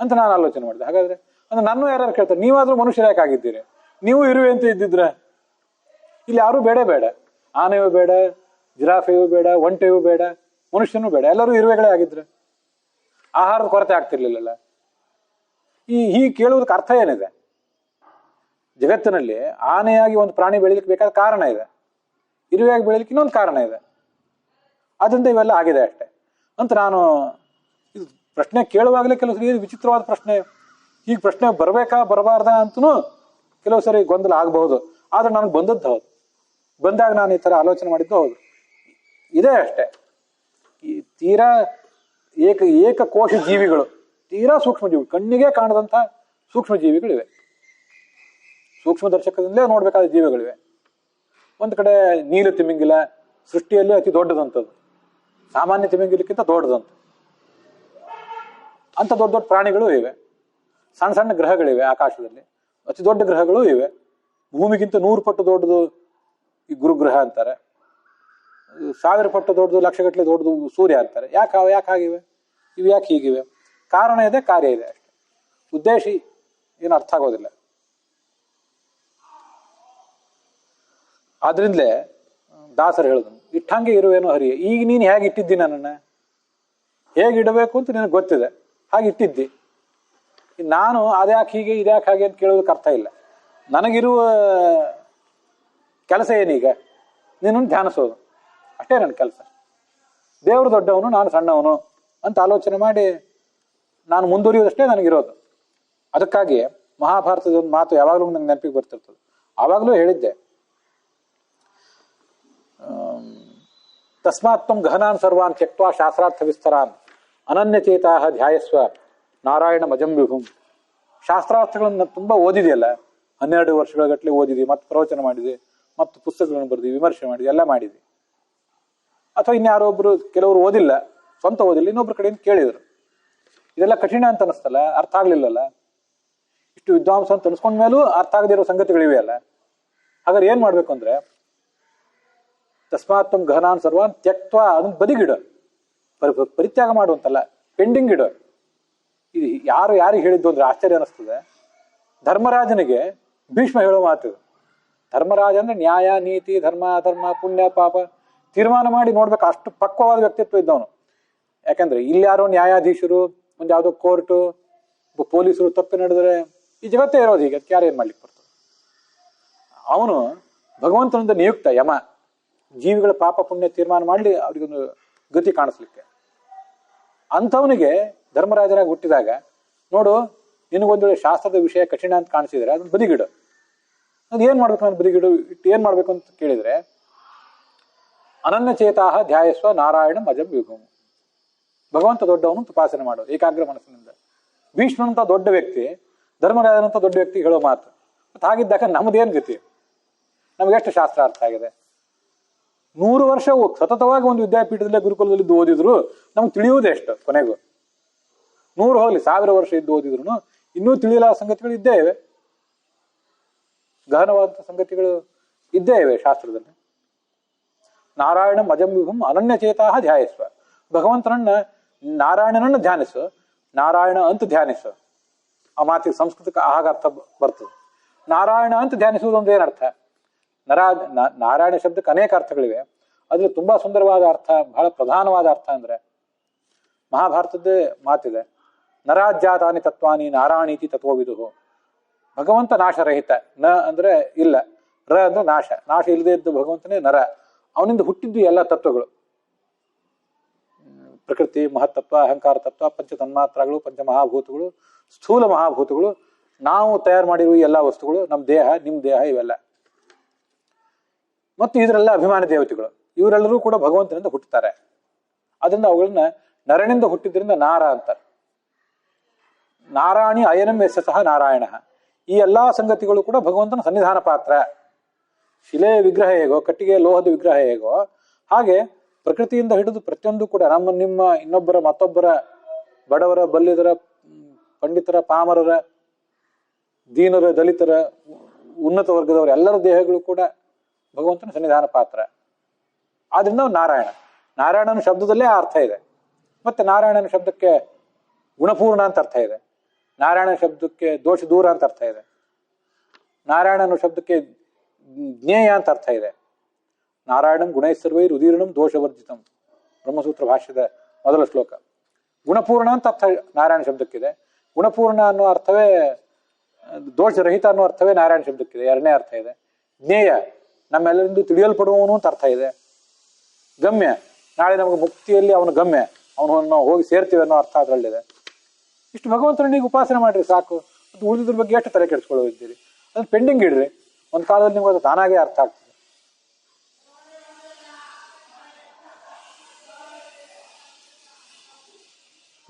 ಅಂತ ನಾನು ಆಲೋಚನೆ ಮಾಡಿದೆ. ಹಾಗಾದ್ರೆ ಅಂದ್ರೆ ನನ್ನ ಯಾರು ಕೇಳ್ತಾರೆ, ನೀವಾದ್ರೂ ಮನುಷ್ಯರು ಯಾಕಾಗಿದ್ದೀರಿ? ನೀವು ಇರುವೆ ಅಂತ ಇದ್ದಿದ್ರೆ ಇಲ್ಲಿ ಯಾರು ಬೇಡ, ಆನೆಯೂ ಬೇಡ, ಜಿರಾಫೆಯೂ ಬೇಡ, ಒಂಟೆಯೂ ಬೇಡ, ಮನುಷ್ಯನೂ ಬೇಡ, ಎಲ್ಲರೂ ಇರುವೆಗಳೇ ಆಗಿದ್ರೆ ಆಹಾರದ ಕೊರತೆ ಆಗ್ತಿರ್ಲಿಲ್ಲಲ್ಲ. ಹೀಗೆ ಕೇಳುವುದಕ್ಕೆ ಅರ್ಥ ಏನಿದೆ? ಜಗತ್ತಿನಲ್ಲಿ ಆನೆಯಾಗಿ ಒಂದು ಪ್ರಾಣಿ ಬೆಳಿಲಿಕ್ಕೆ ಬೇಕಾದ ಕಾರಣ ಇದೆ, ಇರುವೆಯಾಗಿ ಬೆಳಿಲಿಕ್ಕೆ ಇನ್ನೊಂದು ಕಾರಣ ಇದೆ. ಅದರಿಂದ ಇವೆಲ್ಲ ಆಗಿದೆ ಅಷ್ಟೇ ಅಂತ ನಾನು ಇದು ಪ್ರಶ್ನೆ ಕೇಳುವಾಗಲೇ ಕೆಲವು ಸರಿ ವಿಚಿತ್ರವಾದ ಪ್ರಶ್ನೆ. ಹೀಗೆ ಪ್ರಶ್ನೆ ಬರಬೇಕಾ ಬರಬಾರ್ದಾ ಅಂತನೂ ಕೆಲವು ಸರಿ ಗೊಂದಲ ಆಗಬಹುದು. ಆದ್ರೆ ನನಗೆ ಬಂದದ್ದು ಹೌದು, ಬಂದಾಗ ನಾನು ಈ ತರ ಆಲೋಚನೆ ಮಾಡಿದ್ದು ಹೌದು. ಇದೇ ಅಷ್ಟೇ. ಈ ತೀರಾ ಏಕಕೋಶ ಜೀವಿಗಳು, ತೀರಾ ಸೂಕ್ಷ್ಮ ಜೀವಿಗಳು, ಕಣ್ಣಿಗೆ ಕಾಣದಂತ ಸೂಕ್ಷ್ಮ ಜೀವಿಗಳಿವೆ, ಸೂಕ್ಷ್ಮ ದರ್ಶಕದಿಂದಲೇ ನೋಡ್ಬೇಕಾದ ಜೀವಿಗಳಿವೆ. ಒಂದ್ ಕಡೆ ನೀಲ ತಿಮಿಂಗಿಲ ಸೃಷ್ಟಿಯಲ್ಲಿ ಅತಿ ದೊಡ್ಡದಂಥದ್ದು, ಸಾಮಾನ್ಯ ತಿಮಿಂಗಿಲಕ್ಕಿಂತ ದೊಡ್ಡದಂತ. ಅಂತ ದೊಡ್ಡ ದೊಡ್ಡ ಪ್ರಾಣಿಗಳು ಇವೆ. ಸಣ್ಣ ಸಣ್ಣ ಗ್ರಹಗಳಿವೆ ಆಕಾಶದಲ್ಲಿ, ಅತಿ ದೊಡ್ಡ ಗ್ರಹಗಳು ಇವೆ. ಭೂಮಿಗಿಂತ 100 ಪಟ್ಟು ದೊಡ್ಡದು ಈ ಗುರುಗ್ರಹ ಅಂತಾರೆ, 1000 ಪಟ್ಟು ದೊಡ್ಡದು, ಲಕ್ಷಗಟ್ಟಲೆ ದೊಡ್ಡದು ಸೂರ್ಯ ಅಂತಾರೆ. ಯಾಕೆ ಆಗಿವೆ? ಇವು ಯಾಕೆ ಹೀಗಿವೆ? ಕಾರಣ ಇದೆ, ಕಾರ್ಯ ಇದೆ ಅಷ್ಟೆ. ಉದ್ದೇಶ ಏನು ಅರ್ಥ ಆಗೋದಿಲ್ಲ. ಆದ್ರಿಂದಲೇ ದಾಸರು ಹೇಳಿದ್ರು, ಇಟ್ಟಂಗೆ ಇರುವೇನೋ ಹರಿಯೇ. ಈಗ ನೀನು ಹೇಗೆ ಇಟ್ಟಿದ್ದಿ ನನ್ನನ್ನ, ಹೇಗಿಡಬೇಕು ಅಂತ ನಿನಗೆ ಗೊತ್ತಿದೆ, ಹಾಗೆ ಇಟ್ಟಿದ್ದಿ. ನಾನು ಅದ್ಯಾಕೆ ಹೀಗೆ ಇದ್ಯಾಕೆ ಹಾಗೆ ಅಂತ ಕೇಳೋದಕ್ಕೆ ಅರ್ಥ ಇಲ್ಲ. ನನಗಿರುವ ಕೆಲಸ ಏನೀಗ? ನಿನ್ನನ್ನು ಧ್ಯಾನಿಸೋದು ಅಷ್ಟೇ ನನ್ನ ಕೆಲಸ. ದೇವರು ದೊಡ್ಡವನು, ನಾನು ಸಣ್ಣವನು ಅಂತ ಆಲೋಚನೆ ಮಾಡಿ ನಾನು ಮುಂದುವರಿಯೋದಷ್ಟೇ ನನಗಿರೋದು. ಅದಕ್ಕಾಗಿ ಮಹಾಭಾರತದ ಒಂದು ಮಾತು ಯಾವಾಗಲೂ ನಂಗೆ ನೆನಪಿಗೆ ಬರ್ತಿರ್ತದೆ. ಆವಾಗಲೂ ಹೇಳಿದ್ದೆ, ತಸ್ಮಾತ್ ತ್ವಂ ಗಹನಾನ್ ಸರ್ವಾನ್ ತ್ಯಕ್ತ್ವಾ ಶಾಸ್ತ್ರಾರ್ಥ ವಿಸ್ತರಾನ್ ಅನನ್ಯಚೇತಾ ಧ್ಯಾಯಸ್ವ ನಾರಾಯಣ ಮಜಂ ವಿಭುಂ. ಶಾಸ್ತ್ರಾರ್ಥಗಳನ್ನು ತುಂಬ ಓದಿದೆಯಲ್ಲ, 12 ವರ್ಷಗಳ ಗಟ್ಟಲೆ ಓದಿದೆ, ಮತ್ತು ಪ್ರವಚನ ಮಾಡಿದೆ, ಮತ್ತು ಪುಸ್ತಕಗಳನ್ನು ಬರೆದಿ, ವಿಮರ್ಶೆ ಮಾಡಿದೆ, ಎಲ್ಲ ಮಾಡಿದೆ. ಅಥವಾ ಇನ್ಯಾರೊಬ್ರು ಕೆಲವರು ಓದಿಲ್ಲ, ಸ್ವಂತ ಓದಿಲ್ಲ, ಇನ್ನೊಬ್ರ ಕಡೆಯಿಂದ ಕೇಳಿದರು. ಇದೆಲ್ಲ ಕಠಿಣ ಅಂತ ಅನಿಸ್ತಲ್ಲ, ಅರ್ಥ ಆಗ್ಲಿಲ್ಲಲ್ಲ. ಇಷ್ಟು ವಿದ್ವಾಂಸ ಅಂತ ಅನ್ಸ್ಕೊಂಡ್ಮೇಲೂ ಅರ್ಥ ಆಗದಿರೋ ಸಂಗತಿಗಳಿವೆ ಅಲ್ಲ. ಹಾಗಾದ್ರೆ ಏನ್ ಮಾಡ್ಬೇಕು ಅಂದ್ರೆ, ತಸ್ಮಾತ್ ತ್ವಂ ಗಹನಾನ್ ಸರ್ವಾನ್ ತ್ಯಕ್ತ್ವಾ, ಅದನ್ನ ಬದಿಗಿಡ, ಪರಿತ್ಯಾಗ ಮಾಡುವಂತಲ್ಲ, ಪೆಂಡಿಂಗ್ ಇಡ. ಇದು ಯಾರಿಗೆ ಹೇಳಿದ್ದು ಅಂದ್ರೆ ಆಶ್ಚರ್ಯ ಅನಿಸ್ತದೆ. ಧರ್ಮರಾಜನಿಗೆ ಭೀಷ್ಮ ಹೇಳೋ ಮಾತು. ಧರ್ಮರಾಜ ಅಂದ್ರೆ ನ್ಯಾಯ, ನೀತಿ, ಧರ್ಮ, ಅಧರ್ಮ, ಪುಣ್ಯ, ಪಾಪ ತೀರ್ಮಾನ ಮಾಡಿ ನೋಡ್ಬೇಕು, ಅಷ್ಟು ಪಕ್ವವಾದ ವ್ಯಕ್ತಿತ್ವ ಇದ್ದವನು. ಯಾಕಂದ್ರೆ ಇಲ್ಲಿ ಯಾರೋ ನ್ಯಾಯಾಧೀಶರು, ಒಂದು ಯಾವುದೋ ಕೋರ್ಟು, ಪೊಲೀಸರು ತಪ್ಪು ನಡೆದ್ರೆ ಈ ಜಗತ್ತೇ ಇರೋದು ಹೀಗೆ, ಅದಕ್ಕೆ ಯಾರು ಏನ್ ಮಾಡ್ಲಿಕ್ಕೆ ಬರ್ತದೆ. ಅವನು ಭಗವಂತನಿಂದ ನಿಯುಕ್ತ ಯಮ, ಜೀವಿಗಳ ಪಾಪ ಪುಣ್ಯ ತೀರ್ಮಾನ ಮಾಡಲಿ ಅವ್ರಿಗೊಂದು ಗತಿ ಕಾಣಿಸ್ಲಿಕ್ಕೆ. ಅಂಥವನಿಗೆ ಧರ್ಮರಾಜರಾಗಿ ಹುಟ್ಟಿದಾಗ, ನೋಡು ನಿನಗೊಂದು ಶಾಸ್ತ್ರದ ವಿಷಯ ಕಠಿಣ ಅಂತ ಕಾಣಿಸಿದ್ರೆ ಅದನ್ನ ಬದಿಗಿಡು. ಅದು ಏನ್ ಮಾಡ್ಬೇಕು, ನಾನು ಬದಿಗಿಡು ಇಟ್ಟು ಏನ್ ಮಾಡ್ಬೇಕು ಅಂತ ಕೇಳಿದ್ರೆ, ಅನನ್ಯಚೇತಾಹ ಧ್ಯಾಯಸ್ವ ನಾರಾಯಣ ಮಜಂ ವಿಭುಂ. ಭಗವಂತ ದೊಡ್ಡವನು ತಪಾಸಣೆ ಮಾಡೋದು ಏಕಾಗ್ರ ಮನಸ್ಸಿನಿಂದ. ಭೀಷ್ಮನಂತ ದೊಡ್ಡ ವ್ಯಕ್ತಿ, ಧರ್ಮರಾಜನಂತ ದೊಡ್ಡ ವ್ಯಕ್ತಿ ಹೇಳೋ ಮಾತು. ಮತ್ತೆ ಹಾಗಿದ್ದಾಗ ನಮ್ದೇನ್ ಗತಿ? ನಮ್ಗೆಷ್ಟು ಶಾಸ್ತ್ರ ಅರ್ಥ ಆಗಿದೆ? 100 ವರ್ಷ ಸತತವಾಗಿ ಒಂದು ವಿದ್ಯಾಪೀಠದಲ್ಲೇ ಗುರುಕುಲದಲ್ಲಿ ಇದ್ದು ಓದಿದ್ರು ನಮ್ಗೆ ತಿಳಿಯುವುದೇ ಎಷ್ಟು? ಕೊನೆಗೂ 100 ಹೋಗ್ಲಿ 1000 ವರ್ಷ ಇದ್ದು ಓದಿದ್ರು ಇನ್ನೂ ತಿಳಿಯಲಾದ ಸಂಗತಿಗಳು ಇದ್ದೇ ಇವೆ, ಗಹನವಾದ ಸಂಗತಿಗಳು ಇದ್ದೇ ಇವೆ ಶಾಸ್ತ್ರದಲ್ಲಿ. ನಾರಾಯಣ ಮಜಂ ವಿಭುಂ ಅನನ್ಯಚೇತಾಹ ಧ್ಯಾಯಸ್ವ. ಭಗವಂತನನ್ನ, ನಾರಾಯಣನನ್ನ ಧ್ಯಾನಿಸು, ನಾರಾಯಣ ಅಂತ ಧ್ಯಾನಿಸು. ಆ ಮಾತಿಗೆ ಸಂಸ್ಕೃತಕ್ಕೆ ಆಗ ಅರ್ಥ ಬರ್ತದೆ. ನಾರಾಯಣ ಅಂತ ಧ್ಯಾನಿಸುವುದು ಅಂದ್ರೆ ಏನರ್ಥ? ನಾರಾಯಣ ಶಬ್ದಕ್ಕೆ ಅನೇಕ ಅರ್ಥಗಳಿವೆ. ಅದ್ರಲ್ಲಿ ತುಂಬಾ ಸುಂದರವಾದ ಅರ್ಥ, ಬಹಳ ಪ್ರಧಾನವಾದ ಅರ್ಥ ಅಂದ್ರೆ ಮಹಾಭಾರತದ್ದೇ ಮಾತಿದೆ, ನರಾಜ್ಯಾತಾನಿ ತತ್ವಾನಿ ನಾರಾಯಣೀತಿ ತತ್ವವಿದು. ಭಗವಂತ ನಾಶರಹಿತ. ನ ಅಂದ್ರೆ ಇಲ್ಲ, ರ ಅಂದ್ರೆ ನಾಶ, ನಾಶ ಇಲ್ಲದೆ ಇದ್ದ ಭಗವಂತನೇ ನರ. ಅವನಿಂದ ಹುಟ್ಟಿದ್ದು ಎಲ್ಲ ತತ್ವಗಳು, ಪ್ರಕೃತಿ, ಮಹತ್ತತ್ವ, ಅಹಂಕಾರ ತತ್ವ, ಪಂಚ ತನ್ಮಾತ್ರಗಳು, ಪಂಚಮಹಾಭೂತಗಳು, ಸ್ಥೂಲ ಮಹಾಭೂತಗಳು, ನಾವು ತಯಾರು ಮಾಡಿರುವ ಎಲ್ಲ ವಸ್ತುಗಳು, ನಮ್ಮ ದೇಹ, ನಿಮ್ಮ ದೇಹ, ಇವೆಲ್ಲ ಮತ್ತು ಇದರೆಲ್ಲ ಅಭಿಮಾನಿ ದೇವತೆಗಳು. ಇವರೆಲ್ಲರೂ ಕೂಡ ಭಗವಂತನಿಂದ ಹುಟ್ಟುತ್ತಾರೆ. ಅದರಿಂದ ಅವುಗಳನ್ನ ನರನಿಂದ ಹುಟ್ಟಿದ್ರಿಂದ ನಾರ ಅಂತಾರೆ. ನಾರಾಯಣಿ ಅಯನಂ ಯಶಃ ನಾರಾಯಣ. ಈ ಎಲ್ಲಾ ಸಂಗತಿಗಳು ಕೂಡ ಭಗವಂತನ ಸನ್ನಿಧಾನ ಪಾತ್ರ. ಶಿಲೆ ವಿಗ್ರಹ ಹೇಗೋ, ಕಟ್ಟಿಗೆ ಲೋಹದ ವಿಗ್ರಹ ಹೇಗೋ, ಹಾಗೆ ಪ್ರಕೃತಿಯಿಂದ ಹಿಡಿದು ಪ್ರತಿಯೊಂದು ಕೂಡ ನಮ್ಮ ನಿಮ್ಮ ಇನ್ನೊಬ್ಬರ ಮತ್ತೊಬ್ಬರ ಬಡವರ, ಬಲ್ಲಿದರ, ಪಂಡಿತರ, ಪಾಮರರ, ದೀನರ, ದಲಿತರ, ಉನ್ನತ ವರ್ಗದವರ ಎಲ್ಲರ ದೇಹಗಳು ಕೂಡ ಭಗವಂತನ ಸನ್ನಿಧಾನ ಪಾತ್ರ. ಆದ್ರಿಂದ ನಾರಾಯಣ. ನಾರಾಯಣನ ಶಬ್ದದಲ್ಲೇ ಆ ಅರ್ಥ ಇದೆ. ಮತ್ತೆ ನಾರಾಯಣನ ಶಬ್ದಕ್ಕೆ ಗುಣಪೂರ್ಣ ಅಂತ ಅರ್ಥ ಇದೆ. ನಾರಾಯಣ ಶಬ್ದಕ್ಕೆ ದೋಷ ದೂರ ಅಂತ ಅರ್ಥ ಇದೆ. ನಾರಾಯಣನ ಶಬ್ದಕ್ಕೆ ಜ್ಞೇಯ ಅಂತ ಅರ್ಥ ಇದೆ. ನಾರಾಯಣಂ ಗುಣೈಸರ್ವೈ ರುದೀರ್ಣಂ ದೋಷವರ್ಜಿತಂ, ಬ್ರಹ್ಮಸೂತ್ರ ಭಾಷ್ಯದ ಮೊದಲ ಶ್ಲೋಕ. ಗುಣಪೂರ್ಣ ಅಂತ ಅರ್ಥ ನಾರಾಯಣ ಶಬ್ದಕ್ಕಿದೆ. ಗುಣಪೂರ್ಣ ಅನ್ನೋ ಅರ್ಥವೇ, ದೋಷರಹಿತ ಅನ್ನೋ ಅರ್ಥವೇ ನಾರಾಯಣ ಶಬ್ದಕ್ಕಿದೆ. ಎರಡನೇ ಅರ್ಥ ಇದೆ. ಜ್ಞೇಯ, ನಮ್ಮೆಲ್ಲರಿಂದ ತಿಳಿಯಲ್ಪಡುವವನು ಅಂತ ಅರ್ಥ ಇದೆ. ಗಮ್ಯ, ನಾಳೆ ನಮಗೆ ಮುಕ್ತಿಯಲ್ಲಿ ಅವನು ಗಮ್ಯ, ಅವನನ್ನು ಹೋಗಿ ಸೇರ್ತೀವಿ ಅನ್ನೋ ಅರ್ಥ ಅದರಲ್ಲಿದೆ. ಇಷ್ಟು ಭಗವಂತನಿಗೆ ಉಪಾಸನೆ ಮಾಡ್ರಿ ಸಾಕು. ಅದು ಉಳಿದ್ರ ಬಗ್ಗೆ ಎಷ್ಟು ತಲೆ ಕೆಡಿಸ್ಕೊಳ್ಳೋದಿದ್ದೀರಿ? ಅದನ್ನ ಪೆಂಡಿಂಗ್ ಇಡ್ರಿ, ಒಂದು ಕಾಲದಲ್ಲಿ ನಿಮ್ಗೆ ಅದು ತಾನಾಗೇ ಅರ್ಥ ಆಗ್ತದೆ.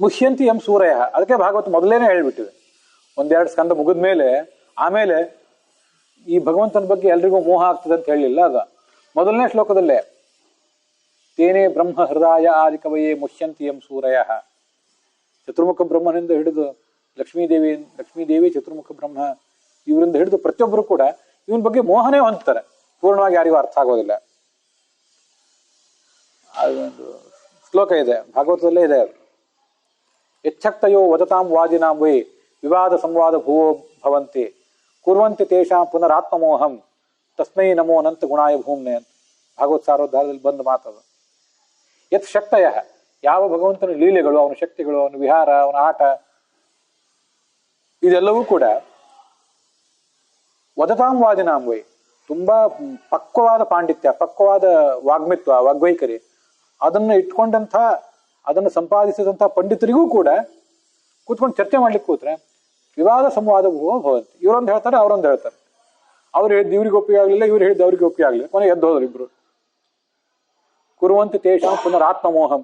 ಮುಹ್ಯಂತಿ ಎಂ ಸೂರಯ. ಅದಕ್ಕೆ ಭಾಗವತ ಮೊದಲೇನೆ ಹೇಳ್ಬಿಟ್ಟಿದೆ. 1-2 ಸ್ಕಂದ ಮುಗಿದ ಮೇಲೆ, ಆಮೇಲೆ ಈ ಭಗವಂತನ ಬಗ್ಗೆ ಎಲ್ರಿಗೂ ಮೋಹ ಆಗ್ತದೆ ಅಂತ ಹೇಳಲಿಲ್ಲ. ಅದ ಮೊದಲನೇ ಶ್ಲೋಕದಲ್ಲೇ ತೇನೇ ಬ್ರಹ್ಮ ಹೃದಯ ಆದಿಕವಯೇ ಮುಹ್ಯಂತಿ ಎಂ ಸೂರಯ. ಚತುರ್ಮುಖ ಬ್ರಹ್ಮನಿಂದ ಹಿಡಿದು ಲಕ್ಷ್ಮೀದೇವಿ ಚತುರ್ಮುಖ ಬ್ರಹ್ಮ, ಇವರಿಂದ ಹಿಡಿದು ಪ್ರತಿಯೊಬ್ಬರು ಕೂಡ ಇವನ್ ಬಗ್ಗೆ ಮೋಹನೇ ಹೊಂದ್ತಾರೆ. ಪೂರ್ಣವಾಗಿ ಯಾರಿಗೂ ಅರ್ಥ ಆಗೋದಿಲ್ಲ. ಅದೊಂದು ಶ್ಲೋಕ ಇದೆ, ಭಾಗವತದಲ್ಲೇ ಇದೆ ಅದು. ಯಚ್ಛಕ್ತಯೋ ವದತಾಂ ವಾದಿನಾಂ ವೈ ವಿವಾದ ಸಂವಾದ ಭುವೋ ಭವಂತಿ ಕುರ್ವಂತಿ ತೇಷಾಂ ಪುನರಾತ್ಮಮೋಹಂ ತಸ್ಮೈ ನಮೋ ಅನಂತ ಗುಣಾಯ ಭೂಮ್ನೆ ಅಂತ ಭಾಗವತ್ ಸಾರೋದ್ಧಾರದಲ್ಲಿ ಬಂದ ಮಾತದು. ಯತ್ ಶಕ್ತಯ, ಯಾವ ಭಗವಂತನ ಲೀಲೆಗಳು, ಅವನ ಶಕ್ತಿಗಳು, ಅವನ ವಿಹಾರ, ಅವನ ಆಟ, ಇದೆಲ್ಲವೂ ಕೂಡ ವದತಾಂ ವಾದಿನಾಂ ವೈ, ತುಂಬಾ ಪಕ್ವವಾದ ಪಾಂಡಿತ್ಯ, ಪಕ್ವವಾದ ವಾಗ್ಮಿತ್ವ, ವಾಗ್ವೈಖರಿ, ಅದನ್ನು ಇಟ್ಕೊಂಡಂಥ ಅದನ್ನು ಸಂಪಾದಿಸಿದಂತಹ ಪಂಡಿತರಿಗೂ ಕೂಡ ಕೂತ್ಕೊಂಡು ಚರ್ಚೆ ಮಾಡ್ಲಿಕ್ಕೆ ಕೂತ್ರೆ ವಿವಾದ ಸಂವಾದವೂ ಭವಂತಿ. ಇವರೊಂದು ಹೇಳ್ತಾರೆ, ಅವರೊಂದು ಹೇಳ್ತಾರೆ. ಅವ್ರು ಹೇಳಿದ್ದು ಇವ್ರಿಗೆ ಒಪ್ಪಿಗೆ ಆಗಲಿಲ್ಲ, ಇವ್ರು ಹೇಳಿದ್ದು ಅವ್ರಿಗೆ ಒಪ್ಪಿಗೆ ಆಗಲಿಲ್ಲ. ಕೊನೆಗೆ ಎದ್ದು ಹೋದ್ರು ಇಬ್ರು. ಕುರುವಂತೆ ತೇಷಾಂ ಪುನರಾತ್ಮಮೋಹಂ.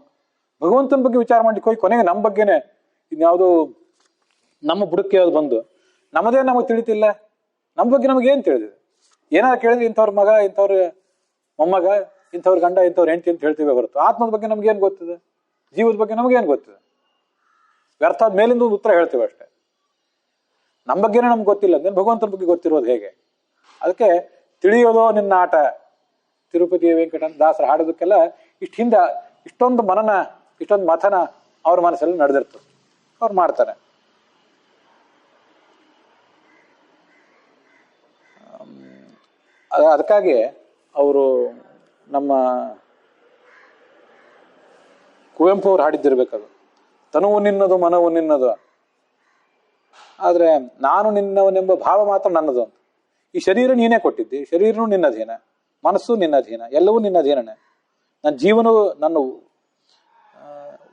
ಭಗವಂತನ ಬಗ್ಗೆ ವಿಚಾರ ಮಾಡ್ಲಿಕ್ಕೆ ಹೋಗಿ ಕೊನೆಗೆ ನಮ್ಮ ಬಗ್ಗೆನೆ ಇನ್ಯಾವುದು ನಮ್ಮ ಬುಡಕ್ಕೆ ಅದು ಬಂದು ನಮ್ಮದೇ ನಮಗೆ ತಿಳಿತಿಲ್ಲ. ನಮ್ಮ ಬಗ್ಗೆ ನಮಗೇನು ತಿಳಿದಿದೆ? ಏನಾರು ಕೇಳಿದ್ರೆ ಇಂಥವ್ರ ಮಗ, ಇಂಥವ್ರ ಮೊಮ್ಮಗ, ಇಂಥವ್ರ ಗಂಡ, ಇಂಥವ್ರ ಹೆಂಡತಿ ಅಂತ ಹೇಳ್ತೀವಿ ಹೊರತು ಆತ್ಮದ ಬಗ್ಗೆ ನಮ್ಗೇನು ಗೊತ್ತಿದೆ? ಜೀವದ ಬಗ್ಗೆ ನಮಗೇನು ಗೊತ್ತಿದೆ? ವ್ಯರ್ಥ ಆದ ಮೇಲಿಂದ ಒಂದು ಉತ್ತರ ಹೇಳ್ತೀವಿ ಅಷ್ಟೇ. ನಮ್ಮ ಬಗ್ಗೆನೇ ನಮ್ಗೆ ಗೊತ್ತಿಲ್ಲ ಅಂದ್ರೆ ಭಗವಂತನ ಬಗ್ಗೆ ಗೊತ್ತಿರೋದು ಹೇಗೆ? ಅದಕ್ಕೆ ತಿಳಿಯೋದೋ ನಿನ್ನ ಆಟ, ತಿರುಪತಿ ವೆಂಕಟ ಅಂತ ದಾಸರು ಹಾಡೋದಕ್ಕೆಲ್ಲ ಇಷ್ಟೊಂದು ಮನನ, ಇಷ್ಟೊಂದು ಮಥನ ಅವ್ರ ಮನಸ್ಸಲ್ಲಿ ನಡೆದಿರ್ತದೆ. ಅವ್ರು ಮಾಡ್ತಾರೆ. ಅದಕ್ಕಾಗಿ ಅವರು ನಮ್ಮ ಕುವೆಂಪು ಅವ್ರು ಹಾಡಿದ್ದಿರ್ಬೇಕದು, ತನುವು ನಿನ್ನದು ಮನವು ನಿನ್ನದು, ಆದ್ರೆ ನಾನು ನಿನ್ನವನೆಂಬ ಭಾವ ಮಾತ್ರ ನನ್ನದು ಅಂತ. ಈ ಶರೀರ ನೀನೇ ಕೊಟ್ಟಿದ್ದಿ, ಶರೀರನೂ ನಿನ್ನಧೀನ, ಮನಸ್ಸು ನಿನ್ನಧೀನ, ಎಲ್ಲವೂ ನಿನ್ನಧೀನನೇ. ನನ್ನ ಜೀವನವು, ನನ್ನ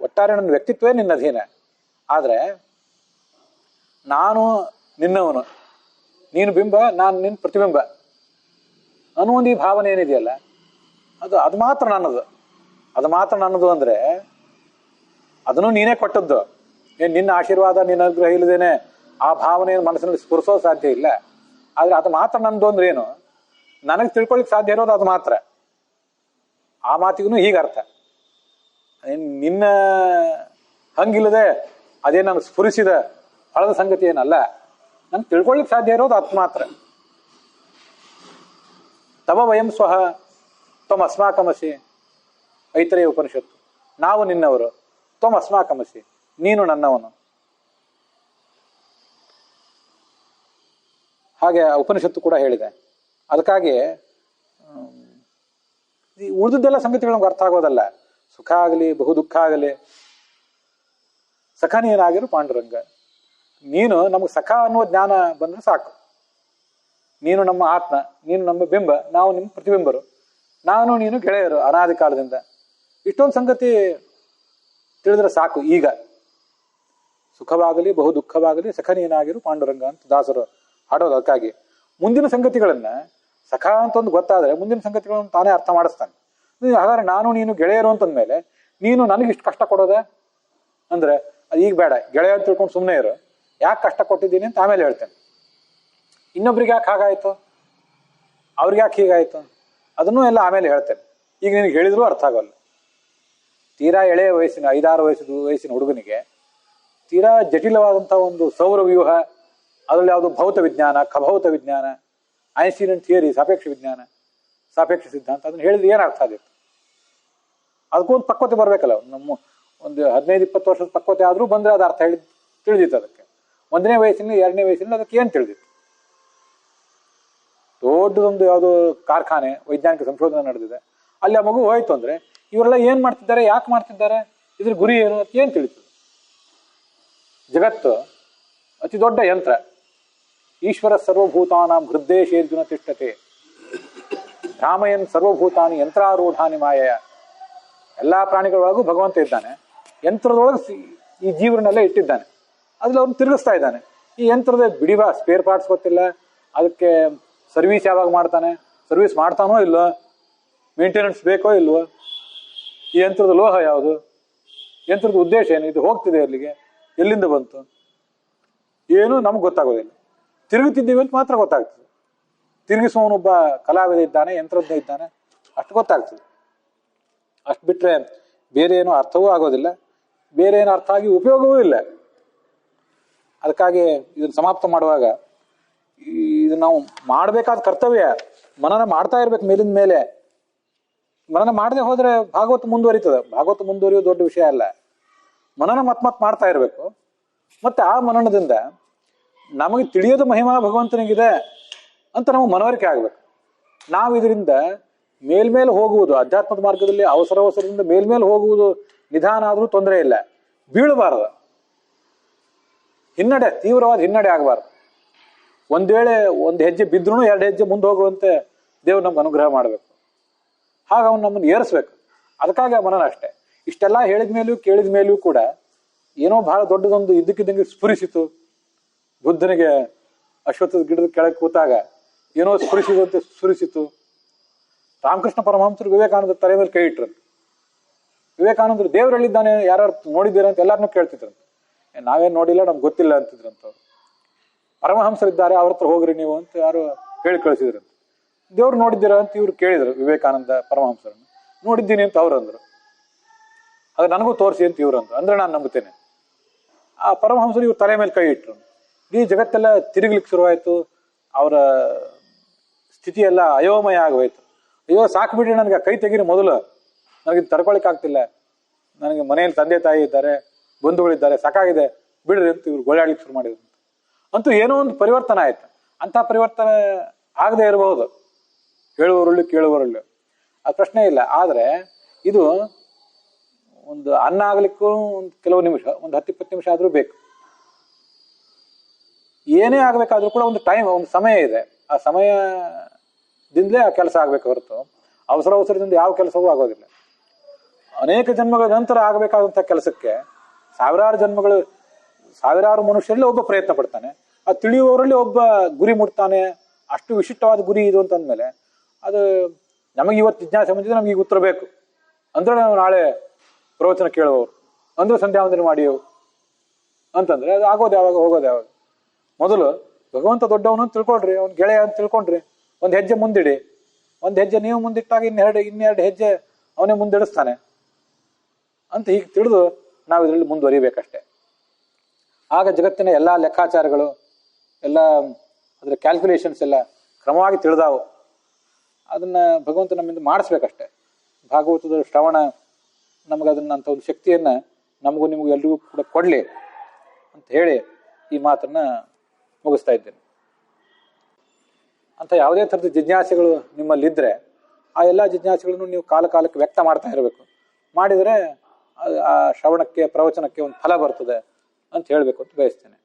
ಒಟ್ಟಾರೆ ನನ್ನ ವ್ಯಕ್ತಿತ್ವೇ ನಿನ್ನಧೀನ. ಆದ್ರೆ ನಾನು ನಿನ್ನವನು, ನೀನು ಬಿಂಬ, ನಾನು ನಿನ್ನ ಪ್ರತಿಬಿಂಬ ಅನ್ನುವಂದು ಈ ಭಾವನೆ ಏನಿದೆಯಲ್ಲ, ಅದು ಮಾತ್ರ ನನ್ನದು. ಅದು ಮಾತ್ರ ನನ್ನದು ಅಂದ್ರೆ ಅದನ್ನು ನೀನೇ ಕೊಟ್ಟದ್ದು. ನಿನ್ನ ಆಶೀರ್ವಾದ, ನಿನ್ನ ಅನುಗ್ರಹ ಇಲ್ಲದೇನೆ ಆ ಭಾವನೆ ಮನಸ್ಸಿನಲ್ಲಿ ಸ್ಫುರಿಸೋ ಸಾಧ್ಯ ಇಲ್ಲ. ಆದ್ರೆ ಅದು ಮಾತ್ರ ನನ್ನದು ಅಂದ್ರೆ ಏನು? ನನಗೆ ತಿಳ್ಕೊಳ್ಳಿಕ್ ಸಾಧ್ಯ ಇರೋದು ಅದು ಮಾತ್ರ. ಆ ಮಾತಿಗೂ ಹೀಗೆ ಅರ್ಥ. ನಿನ್ನ ಹಂಗಿಲ್ಲದೆ ಅದೇ ನನಗೆ ಸ್ಫುರಿಸಿದ ಫಳದ ಸಂಗತಿ ಏನಲ್ಲ. ನಂಗೆ ತಿಳ್ಕೊಳ್ಳಿಕ್ ಸಾಧ್ಯ ಇರೋದು ಅದು ಮಾತ್ರ. ತವ ವಯಂ ಸ್ವಹ ತ್ವಂ ಅಸ್ಮಾಕಮಸಿ, ಐತರೇಯ ಉಪನಿಷತ್ತು. ನಾವು ನಿನ್ನವರು, ತ್ವಂ ಅಸ್ಮಾಕಮಸಿ, ನೀನು ನನ್ನವನು. ಹಾಗೆ ಉಪನಿಷತ್ತು ಕೂಡ ಹೇಳಿದೆ. ಅದಕ್ಕಾಗಿ ಉಳಿದದ್ದೆಲ್ಲ ಸಂಗತಿಗಳು ನಮ್ಗೆ ಅರ್ಥ ಆಗೋದಲ್ಲ. ಸುಖ ಆಗಲಿ, ಬಹು ದುಃಖ ಆಗಲಿ, ಸಖ ನೀನಾಗಿರು ಪಾಂಡುರಂಗ. ನೀನು ನಮ್ಗೆ ಸಖ ಅನ್ನುವ ಜ್ಞಾನ ಬಂದ್ರೆ ಸಾಕು. ನೀನು ನಮ್ಮ ಆತ್ಮ, ನೀನು ನಮ್ಮ ಬಿಂಬ, ನಾವು ನಿಮ್ಮ ಪ್ರತಿಬಿಂಬರು, ನಾನು ನೀನು ಗೆಳೆಯರು ಅನಾದಿ ಕಾಲದಿಂದ. ಇಷ್ಟೊಂದು ಸಂಗತಿ ತಿಳಿದ್ರೆ ಸಾಕು. ಈಗ ಸುಖವಾಗಲಿ, ಬಹು ದುಃಖವಾಗಲಿ, ಸಖ ನೀನಾಗಿರು ಪಾಂಡುರಂಗ ಅಂತ ದಾಸರು ಹಾಡೋದು. ಅದಕ್ಕಾಗಿ ಮುಂದಿನ ಸಂಗತಿಗಳನ್ನ ಸಖ ಅಂತ ಒಂದು ಗೊತ್ತಾದ್ರೆ ಮುಂದಿನ ಸಂಗತಿಗಳನ್ನು ತಾನೇ ಅರ್ಥ ಮಾಡಿಸ್ತಾನೆ. ಹಾಗಾದ್ರೆ ನಾನು ನೀನು ಗೆಳೆಯರು ಅಂತಂದ್ಮೇಲೆ ನೀನು ನನಗಿಷ್ಟು ಕಷ್ಟ ಕೊಡೋದೆ ಅಂದ್ರೆ ಅದು ಈಗ ಬೇಡ, ಗೆಳೆಯ ಅಂತ ತಿಳ್ಕೊಂಡು ಸುಮ್ಮನೆ ಇರು. ಯಾಕೆ ಕಷ್ಟ ಕೊಟ್ಟಿದ್ದೀನಿ ಅಂತ ಆಮೇಲೆ ಹೇಳ್ತೇನೆ. ಇನ್ನೊಬ್ರಿಗೆ ಯಾಕೆ ಹಾಗಾಯ್ತು, ಅವ್ರಿಗೆ ಯಾಕೆ ಹೀಗಾಯ್ತು, ಅದನ್ನೂ ಎಲ್ಲ ಆಮೇಲೆ ಹೇಳ್ತೇನೆ. ಈಗ ನಿನಗೆ ಹೇಳಿದ್ರು ಅರ್ಥ ಆಗೋಲ್ಲ. ತೀರಾ ಎಳೆಯ ವಯಸ್ಸಿನ 5-6 ವಯಸ್ಸಿನ ಹುಡುಗನಿಗೆ ತೀರಾ ಜಟಿಲವಾದಂತಹ ಒಂದು ಸೌರ ವ್ಯೂಹ, ಅದರಲ್ಲಿ ಯಾವುದು ಭೌತ ವಿಜ್ಞಾನ, ಖಭೌತ ವಿಜ್ಞಾನ, ಐನ್ಸ್ಟೀನ್ ಥಿಯರಿ, ಸಾಪೇಕ್ಷ ವಿಜ್ಞಾನ, ಸಾಪೇಕ್ಷ ಸಿದ್ಧಾಂತ, ಅದನ್ನ ಹೇಳಿದ್ರೆ ಏನು ಅರ್ಥ ಆಗಿತ್ತು? ಅದಕ್ಕೊಂದು ಪಕ್ವತೆ ಬರ್ಬೇಕಲ್ಲ. ನಮ್ಮ ಒಂದು 15-20 ವರ್ಷದ ಪಕ್ವತೆ ಆದ್ರೂ ಬಂದ್ರೆ ಅದು ಅರ್ಥ ತಿಳಿದಿತ್ತು. ಅದಕ್ಕೆ 1ನೇ ವಯಸ್ಸಿನಲ್ಲಿ 2ನೇ ವಯಸ್ಸಿನಲ್ಲಿ ಅದಕ್ಕೆ ಏನು ತಿಳಿದಿತ್ತು? ದೊಡ್ಡದೊಂದು ಯಾವುದೋ ಕಾರ್ಖಾನೆ, ವೈಜ್ಞಾನಿಕ ಸಂಶೋಧನೆ ನಡೆದಿದೆ, ಅಲ್ಲಿ ಆ ಮಗು ಹೋಯ್ತು ಅಂದ್ರೆ ಇವರೆಲ್ಲ ಏನ್ ಮಾಡ್ತಿದ್ದಾರೆ, ಯಾಕೆ ಮಾಡ್ತಿದ್ದಾರೆ, ಇದ್ರ ಗುರಿ ಏನು ಅಂತ ಏನ್ ತಿಳಿತು? ಜಗತ್ತು ಅತಿ ದೊಡ್ಡ ಯಂತ್ರ. ಈಶ್ವರ ಸರ್ವಭೂತಾನಾಂ ಹೃದ್ದೇಶೇರ್ಜುನ ತಿಷ್ಠತೆ ಭ್ರಾಮಯನ್ ಸರ್ವಭೂತಾನಿ ಯಂತ್ರಾರೂಢಾನಿ ಮಾಯಯ. ಎಲ್ಲಾ ಪ್ರಾಣಿಗಳೊಳಗೂ ಭಗವಂತ ಇದ್ದಾನೆ, ಯಂತ್ರದೊಳಗೆ ಈ ಜೀವರನ್ನೆಲ್ಲ ಇಟ್ಟಿದ್ದಾನೆ, ಅದ್ರಲ್ಲಿ ಅವ್ರನ್ನ ತಿರುಗಿಸ್ತಾ ಇದ್ದಾನೆ. ಈ ಯಂತ್ರದ ಬಿಡಿಬಾ ಸ್ಪೇರ್ ಪಾರ್ಟ್ಸ್ ಗೊತ್ತಿಲ್ಲ, ಅದಕ್ಕೆ ಸರ್ವಿಸ್ ಯಾವಾಗ ಮಾಡ್ತಾನೆ, ಸರ್ವಿಸ್ ಮಾಡ್ತಾನೋ ಇಲ್ವೋ, ಮೇಂಟೆನೆನ್ಸ್ ಬೇಕೋ ಇಲ್ವೋ, ಈ ಯಂತ್ರದ ಲೋಹ ಯಾವುದು, ಯಂತ್ರದ ಉದ್ದೇಶ ಏನು, ಇದು ಹೋಗ್ತಿದೆ ಅಲ್ಲಿಗೆ, ಎಲ್ಲಿಂದ ಬಂತು, ಏನು ನಮ್ಗೆ ಗೊತ್ತಾಗೋದಿಲ್ಲ. ತಿರುಗುತ್ತಿದ್ದೀವಿ ಅಂತ ಮಾತ್ರ ಗೊತ್ತಾಗ್ತದೆ. ತಿರುಗಿಸುವವನೊಬ್ಬ ಕಲಾವಿದ ಇದ್ದಾನೆ, ಯಂತ್ರಜ್ಞ ಇದ್ದಾನೆ, ಅಷ್ಟು ಗೊತ್ತಾಗ್ತದೆ. ಅಷ್ಟು ಬಿಟ್ರೆ ಬೇರೆ ಏನೋ ಅರ್ಥವೂ ಆಗೋದಿಲ್ಲ, ಬೇರೆ ಏನೋ ಅರ್ಥ ಆಗಿ ಉಪಯೋಗವೂ ಇಲ್ಲ. ಅದಕ್ಕಾಗಿ ಇದನ್ನು ಸಮಾಪ್ತ ಮಾಡುವಾಗ ಇದು ನಾವು ಮಾಡಬೇಕಾದ ಕರ್ತವ್ಯ. ಮನನ ಮಾಡ್ತಾ ಇರ್ಬೇಕು ಮೇಲಿಂದ ಮೇಲೆ. ಮನನ ಮಾಡದೆ ಹೋದ್ರೆ ಭಾಗವತ ಮುಂದುವರಿತದೆ. ಭಾಗವತ ಮುಂದುವರಿಯೋದು ದೊಡ್ಡ ವಿಷಯ ಅಲ್ಲ. ಮನನ ಮತ್ ಮಾಡ್ತಾ ಇರ್ಬೇಕು. ಮತ್ತೆ ಆ ಮನನದಿಂದ ನಮಗೆ ತಿಳಿಯೋದು ಮಹಿಮಾ ಭಗವಂತನಿಗಿದೆ ಅಂತ ನಮಗೆ ಮನವರಿಕೆ ಆಗ್ಬೇಕು. ನಾವು ಇದರಿಂದ ಮೇಲ್ಮೇಲೆ ಹೋಗುವುದು, ಅಧ್ಯಾತ್ಮದ ಮಾರ್ಗದಲ್ಲಿ ಅವಸರದಿಂದ ಮೇಲ್ಮೇಲೆ ಹೋಗುವುದು ನಿಧಾನ ಆದ್ರೂ ತೊಂದರೆ ಇಲ್ಲ. ಬೀಳಬಾರದು, ಹಿನ್ನಡೆ, ತೀವ್ರವಾದ ಹಿನ್ನಡೆ ಆಗಬಾರ್ದು. ಒಂದ್ ವೇಳೆ ಒಂದು ಹೆಜ್ಜೆ ಬಿದ್ರೂ 2 ಹೆಜ್ಜೆ ಮುಂದೆ ಹೋಗುವಂತೆ ದೇವ್ರು ನಮ್ಗೆ ಅನುಗ್ರಹ ಮಾಡಬೇಕು. ಹಾಗ ಅವನು ನಮ್ಮನ್ನು ಏರಿಸ್ಬೇಕು. ಅದಕ್ಕಾಗಿ ಆ ಮನನ ಅಷ್ಟೇ. ಇಷ್ಟೆಲ್ಲ ಹೇಳಿದ ಮೇಲೂ ಕೇಳಿದ ಮೇಲೂ ಕೂಡ ಏನೋ ಬಹಳ ದೊಡ್ಡದೊಂದು ಇದ್ದಕ್ಕಿದ್ದಂಗೆ ಸ್ಫುರಿಸಿತು. ಬುದ್ಧನಿಗೆ ಅಶ್ವತ್ಥದ ಗಿಡದ ಕೆಳಗೆ ಕೂತಾಗ ಏನೋ ಸ್ಫುರಿಸಿದಂತೆ ಸ್ಫುರಿಸಿತು. ರಾಮಕೃಷ್ಣ ಪರಮಹಂಸರು ವಿವೇಕಾನಂದ ತಲೆ ಮೇಲೆ ಕೈ ಇಟ್ರಂತೆ. ವಿವೇಕಾನಂದರು ದೇವ್ರು ಹೇಳಿದ್ದಾನೆ, ಯಾರು ನೋಡಿದ್ದೀರ ಅಂತ ಎಲ್ಲಾರನ್ನೂ ಕೇಳ್ತಿದ್ರಂತೆ. ನಾವೇನು ನೋಡಿಲ್ಲ, ನಮ್ಗೆ ಗೊತ್ತಿಲ್ಲ ಅಂತಿದ್ರಂತ. ಪರಮಹಂಸರಿದ್ದಾರೆ, ಅವ್ರ ಹತ್ರ ಹೋಗ್ರಿ ನೀವು ಅಂತ ಯಾರು ಹೇಳಿ ಕಳಿಸಿದ್ರಂತೆ. ದೇವ್ರು ನೋಡಿದ್ದೀರಾ ಅಂತ ಇವ್ರು ಕೇಳಿದ್ರು ವಿವೇಕಾನಂದ ಪರಮಹಂಸರನ್ನು. ನೋಡಿದ್ದೀನಿ ಅಂತ ಅವ್ರು ಅಂದ್ರು. ಅದು ನನಗೂ ತೋರಿಸಿ ಅಂತ ಇವ್ರು ಅಂದ್ರು. ಅಂದ್ರೆ ನಾನು ನಂಬುತ್ತೇನೆ. ಆ ಪರಮಹಂಸರು ಇವ್ರು ತಲೆ ಮೇಲೆ ಕೈ ಇಟ್ರು. ಈ ಜಗತ್ತೆಲ್ಲ ತಿರುಗ್ಲಿಕ್ಕೆ ಶುರುವಾಯಿತು. ಅವರ ಸ್ಥಿತಿ ಎಲ್ಲ ಅಯೋಮಯ ಆಗೋಯ್ತು. ಅಯ್ಯೋ ಸಾಕು ಬಿಡ್ರಿ, ನನಗೆ ಕೈ ತೆಗೀರಿ ಮೊದಲು, ನನಗೆ ತಡ್ಕೊಳಿಕ್ ಆಗ್ತಿಲ್ಲ, ನನಗೆ ಮನೆಯಲ್ಲಿ ತಂದೆ ತಾಯಿ ಇದ್ದಾರೆ, ಬಂಧುಗಳಿದ್ದಾರೆ, ಸಾಕಾಗಿದೆ ಬಿಡ್ರಿ ಅಂತ ಇವ್ರು ಗೋಳಾಡ್ಲಿಕ್ಕೆ ಶುರು ಮಾಡಿದ್ರು. ಅಂತೂ ಏನೋ ಒಂದು ಪರಿವರ್ತನೆ ಆಯ್ತು. ಅಂತ ಪರಿವರ್ತನೆ ಆಗದೆ ಇರಬಹುದು, ಹೇಳುವವರಳ್ಳಿ ಕೇಳುವವರಳ್ಳಿ, ಅದು ಪ್ರಶ್ನೆ ಇಲ್ಲ. ಆದ್ರೆ ಇದು ಒಂದು ಅನ್ನ ಆಗ್ಲಿಕ್ಕೂ ಒಂದು ಕೆಲವು ನಿಮಿಷ, ಒಂದು 10-20 ನಿಮಿಷ ಆದ್ರೂ ಬೇಕು. ಏನೇ ಆಗ್ಬೇಕಾದ್ರೂ ಕೂಡ ಒಂದು ಟೈಮ್, ಒಂದು ಸಮಯ ಇದೆ. ಆ ಸಮಯದಿಂದಲೇ ಆ ಕೆಲಸ ಆಗ್ಬೇಕು ಹೊರತು ಅವಸರದಿಂದ ಯಾವ ಕೆಲಸವೂ ಆಗೋದಿಲ್ಲ. ಅನೇಕ ಜನ್ಮಗಳ ನಂತರ ಆಗಬೇಕಾದಂಥ ಕೆಲಸಕ್ಕೆ ಸಾವಿರಾರು ಮನುಷ್ಯರಲ್ಲಿ ಒಬ್ಬ ಪ್ರಯತ್ನ ಪಡ್ತಾನೆ. ಆ ತಿಳಿಯುವವರಲ್ಲಿ ಒಬ್ಬ ಗುರಿ ಮುಟ್ತಾನೆ. ಅಷ್ಟು ವಿಶಿಷ್ಟವಾದ ಗುರಿ ಇದು ಅಂತಂದ್ಮೇಲೆ ಅದು ನಮಗೆ ಇವತ್ತು ಜಿಜ್ಞಾಸೆ ಬಂದಿದೆ, ನಮ್ಗೆ ಈಗ ಉತ್ತರ ಬೇಕು ಅಂದ್ರೆ ನಾವು ನಾಳೆ ಪ್ರವಚನ ಕೇಳುವವರು, ಅಂದ್ರೆ ಸಂಧ್ಯಾವಂದನೆ ಮಾಡಿಯವು ಅಂತಂದ್ರೆ ಅದು ಆಗೋದು ಯಾವಾಗ, ಹೋಗೋದು ಯಾವಾಗ? ಮೊದಲು ಭಗವಂತ ದೊಡ್ಡವನು ತಿಳ್ಕೊಳ್ರಿ, ಅವ್ನ ಗೆಳೆಯ ಅಂತ ತಿಳ್ಕೊಂಡ್ರಿ, ಒಂದು ಹೆಜ್ಜೆ ಮುಂದಿಡಿ. ಒಂದು ಹೆಜ್ಜೆ ನೀವು ಮುಂದಿಟ್ಟಾಗ ಇನ್ನೆರಡು ಹೆಜ್ಜೆ ಅವನೇ ಮುಂದಿಡಿಸ್ತಾನೆ ಅಂತ ಹೀಗೆ ತಿಳಿದು ನಾವು ಇದರಲ್ಲಿ ಮುಂದುವರಿಬೇಕಷ್ಟೆ. ಆಗ ಜಗತ್ತಿನ ಎಲ್ಲ ಲೆಕ್ಕಾಚಾರಗಳು, ಎಲ್ಲ ಅದರ ಕ್ಯಾಲ್ಕುಲೇಷನ್ಸ್ ಎಲ್ಲ ಕ್ರಮವಾಗಿ ತಿಳಿದಾವು. ಅದನ್ನ ಭಗವಂತ ನಮ್ಮಿಂದ ಮಾಡಿಸ್ಬೇಕಷ್ಟೆ. ಭಾಗವತದ ಶ್ರವಣ ನಮಗೆ ಅದನ್ನಂಥ ಒಂದು ಶಕ್ತಿಯನ್ನ ನಮಗೂ ನಿಮಗೂ ಎಲ್ರಿಗೂ ಕೂಡ ಕೊಡ್ಲಿ ಅಂತ ಹೇಳಿ ಈ ಮಾತನ್ನ ಮುಗಿಸ್ತಾ ಇದ್ದೇನೆ. ಅಂತ ಯಾವುದೇ ಥರದ ಜಿಜ್ಞಾಸೆಗಳು ನಿಮ್ಮಲ್ಲಿದ್ದರೆ ಆ ಎಲ್ಲ ಜಿಜ್ಞಾಸೆಗಳನ್ನು ನೀವು ಕಾಲಕ್ಕೆ ವ್ಯಕ್ತ ಮಾಡ್ತಾ ಇರಬೇಕು. ಮಾಡಿದರೆ ಆ ಶ್ರವಣಕ್ಕೆ, ಪ್ರವಚನಕ್ಕೆ ಒಂದು ಫಲ ಬರ್ತದೆ ಅಂತ ಹೇಳಬೇಕು ಅಂತ ಬಯಸ್ತೇನೆ.